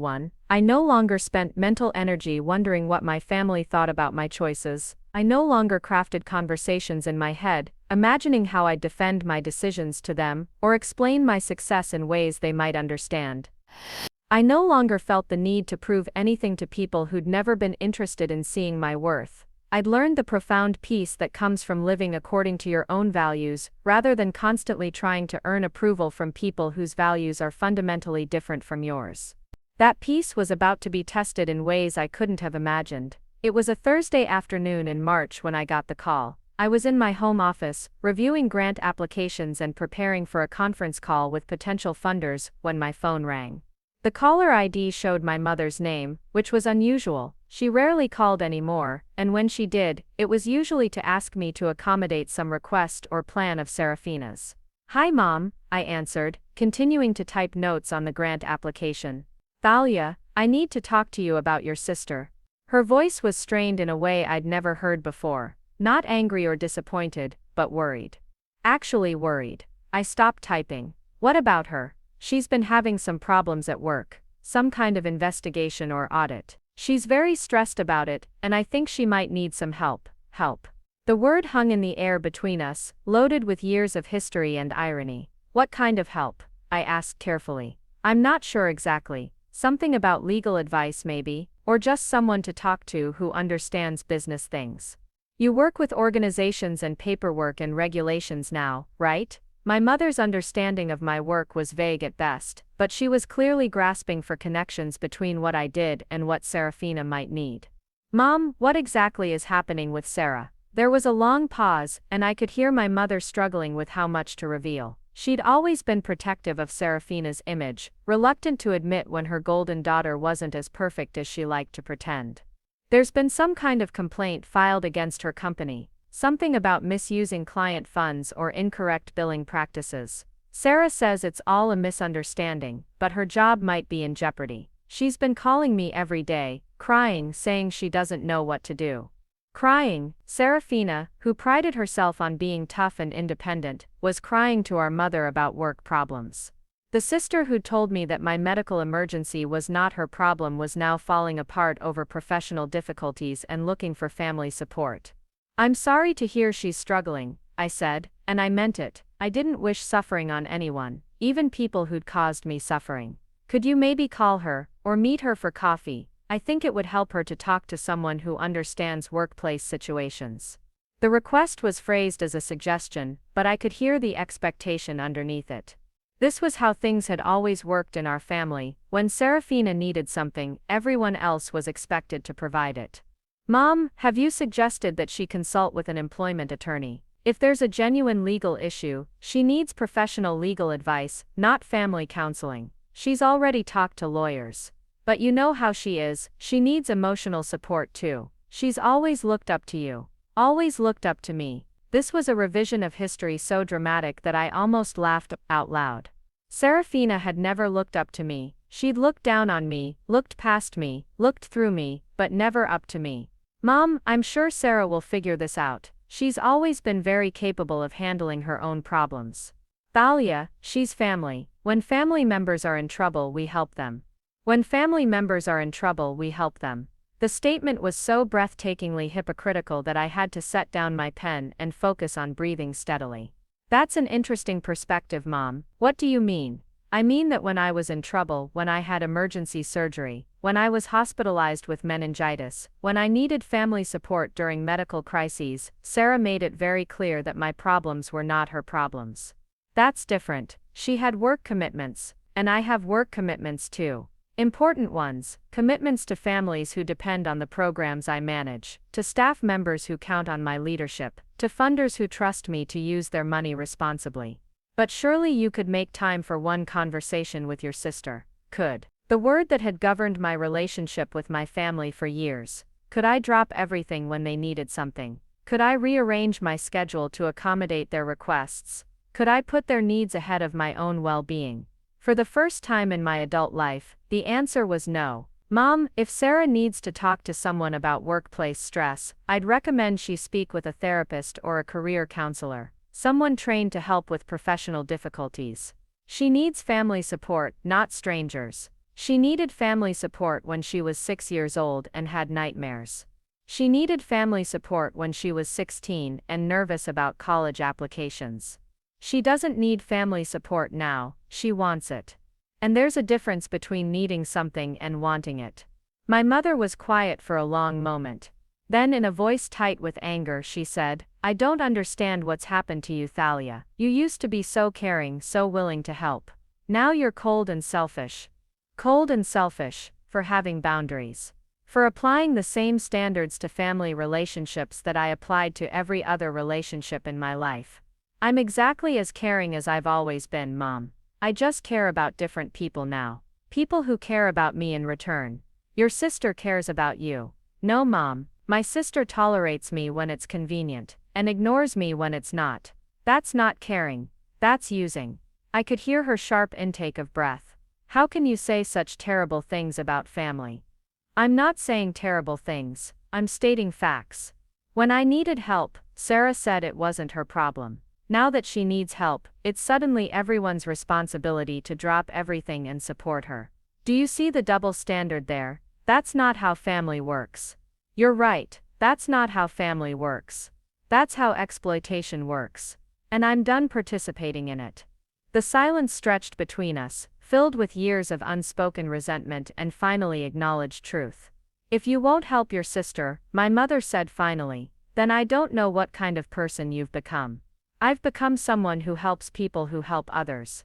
[SPEAKER 1] one. I no longer spent mental energy wondering what my family thought about my choices. I no longer crafted conversations in my head, imagining how I'd defend my decisions to them, or explain my success in ways they might understand. I no longer felt the need to prove anything to people who'd never been interested in seeing my worth. I'd learned the profound peace that comes from living according to your own values, rather than constantly trying to earn approval from people whose values are fundamentally different from yours. That peace was about to be tested in ways I couldn't have imagined. It was a Thursday afternoon in March when I got the call. I was in my home office, reviewing grant applications and preparing for a conference call with potential funders, when my phone rang. The caller ID showed my mother's name, which was unusual. She rarely called anymore, and when she did, it was usually to ask me to accommodate some request or plan of Seraphina's. "Hi Mom," I answered, continuing to type notes on the grant application. "Thalia, I need to talk to you about your sister." Her voice was strained in a way I'd never heard before, not angry or disappointed, but worried. Actually worried. I stopped typing. "What about her? She's been having some problems at work, some kind of investigation or audit. She's very stressed about it, and I think she might need some help." Help. The word hung in the air between us, loaded with years of history and irony. "What kind of help?" I asked carefully. "I'm not sure exactly. Something about legal advice maybe, or just someone to talk to who understands business things." "You work with organizations and paperwork and regulations now, right?" My mother's understanding of my work was vague at best, but she was clearly grasping for connections between what I did and what Seraphina might need. "Mom, what exactly is happening with Sarah?" There was a long pause, and I could hear my mother struggling with how much to reveal. She'd always been protective of Seraphina's image, reluctant to admit when her golden daughter wasn't as perfect as she liked to pretend. "There's been some kind of complaint filed against her company. Something about misusing client funds or incorrect billing practices. Sarah says it's all a misunderstanding, but her job might be in jeopardy. She's been calling me every day, crying, saying she doesn't know what to do." Crying. Seraphina, who prided herself on being tough and independent, was crying to our mother about work problems. The sister who'd told me that my medical emergency was not her problem was now falling apart over professional difficulties and looking for family support. "I'm sorry to hear she's struggling," I said, and I meant it. I didn't wish suffering on anyone, even people who'd caused me suffering. "Could you maybe call her, or meet her for coffee? I think it would help her to talk to someone who understands workplace situations." The request was phrased as a suggestion, but I could hear the expectation underneath it. This was how things had always worked in our family. When Seraphina needed something, everyone else was expected to provide it. Mom, have you suggested that she consult with an employment attorney? If there's a genuine legal issue, she needs professional legal advice, not family counseling. She's already talked to lawyers. But you know how she is, she needs emotional support too. She's always looked up to you. Always looked up to me. This was a revision of history so dramatic that I almost laughed out loud. Seraphina had never looked up to me. She'd looked down on me, looked past me, looked through me, but never up to me. Mom, I'm sure Sarah will figure this out. She's always been very capable of handling her own problems. Thalia, she's family. When family members are in trouble, we help them. When family members are in trouble, we help them. The statement was so breathtakingly hypocritical that I had to set down my pen and focus on breathing steadily. That's an interesting perspective, Mom. What do you mean? I mean that when I was in trouble, when I had emergency surgery, when I was hospitalized with meningitis, when I needed family support during medical crises, Sarah made it very clear that my problems were not her problems. That's different. She had work commitments, and I have work commitments too. Important ones, commitments to families who depend on the programs I manage, to staff members who count on my leadership, to funders who trust me to use their money responsibly. But surely you could make time for one conversation with your sister, could? The word that had governed my relationship with my family for years. Could I drop everything when they needed something? Could I rearrange my schedule to accommodate their requests? Could I put their needs ahead of my own well-being? For the first time in my adult life, the answer was no. Mom, if Sarah needs to talk to someone about workplace stress, I'd recommend she speak with a therapist or a career counselor, someone trained to help with professional difficulties. She needs family support, not strangers. She needed family support when she was 6 years old and had nightmares. She needed family support when she was 16 and nervous about college applications. She doesn't need family support now, she wants it. And there's a difference between needing something and wanting it. My mother was quiet for a long moment. Then in a voice tight with anger she said, I don't understand what's happened to you, Thalia. You used to be so caring, so willing to help. Now you're cold and selfish. Cold and selfish, for having boundaries. For applying the same standards to family relationships that I applied to every other relationship in my life. I'm exactly as caring as I've always been, Mom. I just care about different people now. People who care about me in return. Your sister cares about you. No, Mom, my sister tolerates me when it's convenient, and ignores me when it's not. That's not caring. That's using. I could hear her sharp intake of breath. How can you say such terrible things about family? I'm not saying terrible things, I'm stating facts. When I needed help, Sarah said it wasn't her problem. Now that she needs help, it's suddenly everyone's responsibility to drop everything and support her. Do you see the double standard there? That's not how family works. You're right, that's not how family works. That's how exploitation works. And I'm done participating in it. The silence stretched between us, filled with years of unspoken resentment and finally acknowledged truth. If you won't help your sister, my mother said finally, then I don't know what kind of person you've become. I've become someone who helps people who help others.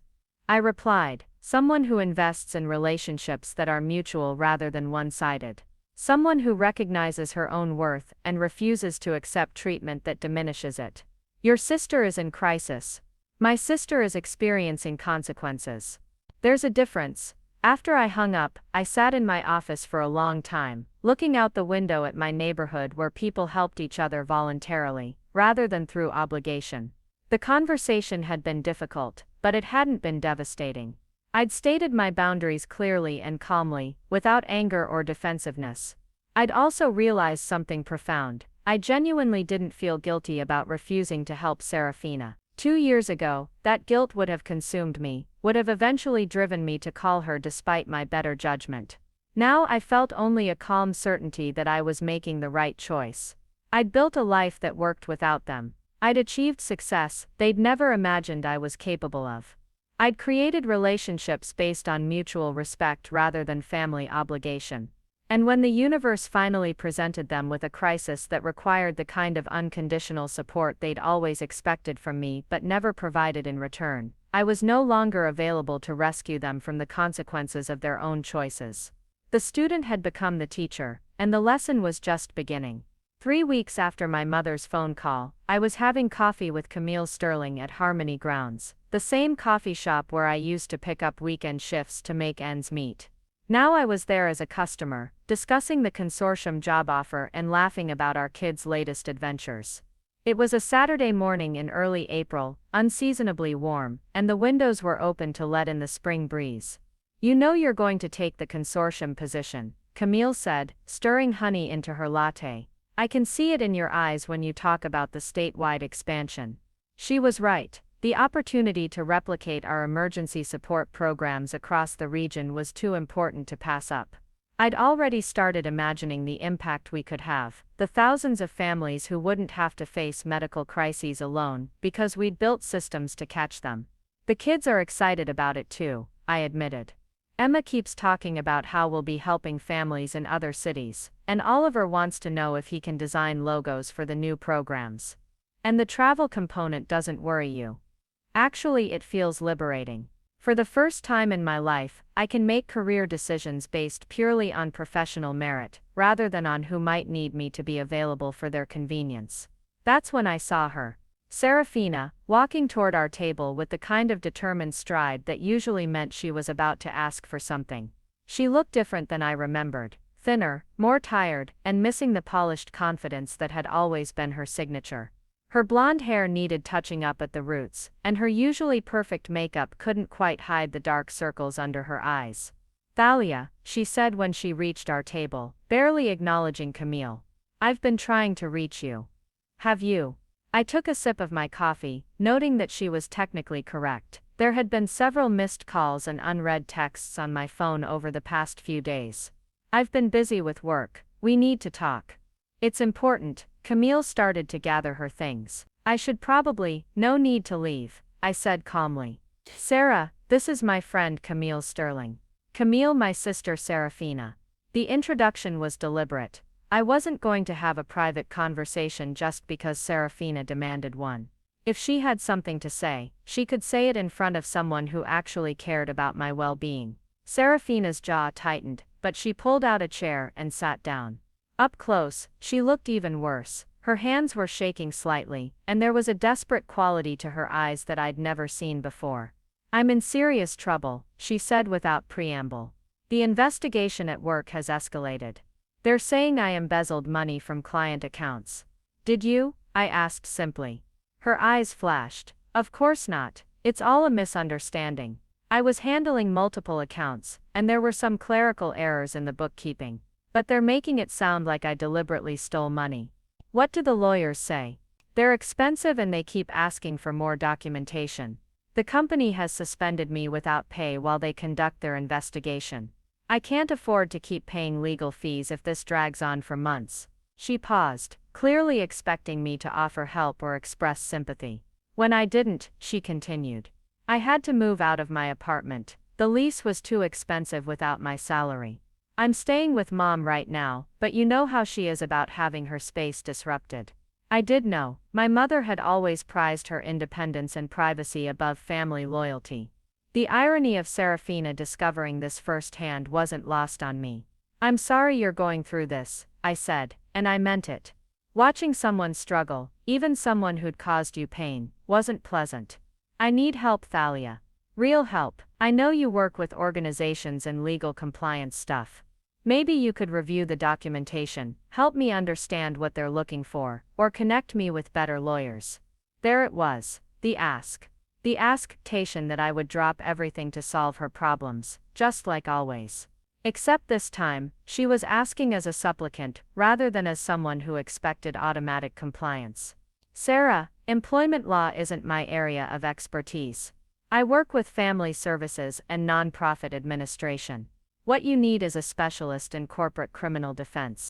[SPEAKER 1] I replied, someone who invests in relationships that are mutual rather than one-sided. Someone who recognizes her own worth and refuses to accept treatment that diminishes it. Your sister is in crisis. My sister is experiencing consequences. There's a difference. After I hung up, I sat in my office for a long time, looking out the window at my neighborhood where people helped each other voluntarily, rather than through obligation. The conversation had been difficult, but it hadn't been devastating. I'd stated my boundaries clearly and calmly, without anger or defensiveness. I'd also realized something profound. I genuinely didn't feel guilty about refusing to help Seraphina. 2 years ago, that guilt would have consumed me, would have eventually driven me to call her despite my better judgment. Now I felt only a calm certainty that I was making the right choice. I'd built a life that worked without them. I'd achieved success they'd never imagined I was capable of. I'd created relationships based on mutual respect rather than family obligation. And when the universe finally presented them with a crisis that required the kind of unconditional support they'd always expected from me but never provided in return,
[SPEAKER 2] I was no longer available to rescue them from the consequences of their own choices. The student had become the teacher, and the lesson was just beginning. 3 weeks after my mother's phone call, I was having coffee with Camille Sterling at Harmony Grounds, the same coffee shop where I used to pick up weekend shifts to make ends meet. Now I was there as a customer, discussing the consortium job offer and laughing about our kids' latest adventures. It was a Saturday morning in early April, unseasonably warm, and the windows were open to let in the spring breeze. "You know you're going to take the consortium position," Camille said, stirring honey into her latte. "I can see it in your eyes when you talk about the statewide expansion." She was right. The opportunity to replicate our emergency support programs across the region was too important to pass up. I'd already started imagining the impact we could have, the thousands of families who wouldn't have to face medical crises alone, because we'd built systems to catch them. "The kids are excited about it too," I admitted. "Emma keeps talking about how we'll be helping families in other cities, and Oliver wants to know if he can design logos for the new programs. And the travel component doesn't worry you." Actually, it feels liberating. For the first time in my life, I can make career decisions based purely on professional merit, rather than on who might need me to be available for their convenience. That's when I saw her, Seraphina, walking toward our table with the kind of determined stride that usually meant she was about to ask for something. She looked different than I remembered, thinner, more tired, and missing the polished confidence that had always been her signature. Her blonde hair needed touching up at the roots, and her usually perfect makeup couldn't quite hide the dark circles under her eyes. "Thalia," she said when she reached our table, barely acknowledging Camille. "I've been trying to reach you." "Have you?" I took a sip of my coffee, noting that she was technically correct. There had been several missed calls and unread texts on my phone over the past few days. "I've been busy with work. We need to talk." "It's important." Camille started to gather her things. "I should probably, no need to leave," I said calmly. "Sarah, this is my friend Camille Sterling." "Camille, my sister Seraphina." The introduction was deliberate. I wasn't going to have a private conversation just because Seraphina demanded one. If she had something to say, she could say it in front of someone who actually cared about my well-being. Seraphina's jaw tightened, but she pulled out a chair and sat down. Up close, she looked even worse. Her hands were shaking slightly, and there was a desperate quality to her eyes that I'd never seen before. "I'm in serious trouble," she said without preamble. "The investigation at work has escalated. They're saying I embezzled money from client accounts." "Did you?" I asked simply. Her eyes flashed. "Of course not. It's all a misunderstanding. I was handling multiple accounts, and there were some clerical errors in the bookkeeping. But they're making it sound like I deliberately stole money." "What do the lawyers say?" "They're expensive and they keep asking for more documentation. The company has suspended me without pay while they conduct their investigation. I can't afford to keep paying legal fees if this drags on for months." She paused, clearly expecting me to offer help or express sympathy. "When I didn't," she continued, "I had to move out of my apartment. The lease was too expensive without my salary. I'm staying with Mom right now, but you know how she is about having her space disrupted." I did know. My mother had always prized her independence and privacy above family loyalty. The irony of Seraphina discovering this firsthand wasn't lost on me. "I'm sorry you're going through this," I said, and I meant it. Watching someone struggle, even someone who'd caused you pain, wasn't pleasant. "I need help, Thalia. Real help. I know you work with organizations and legal compliance stuff. Maybe you could review the documentation, help me understand what they're looking for, or connect me with better lawyers." There it was, the ask. The ask-tation that I would drop everything to solve her problems, just like always. Except this time, she was asking as a supplicant, rather than as someone who expected automatic compliance. "Sarah, employment law isn't my area of expertise. I work with family services and nonprofit administration. What you need is a specialist in corporate criminal defense."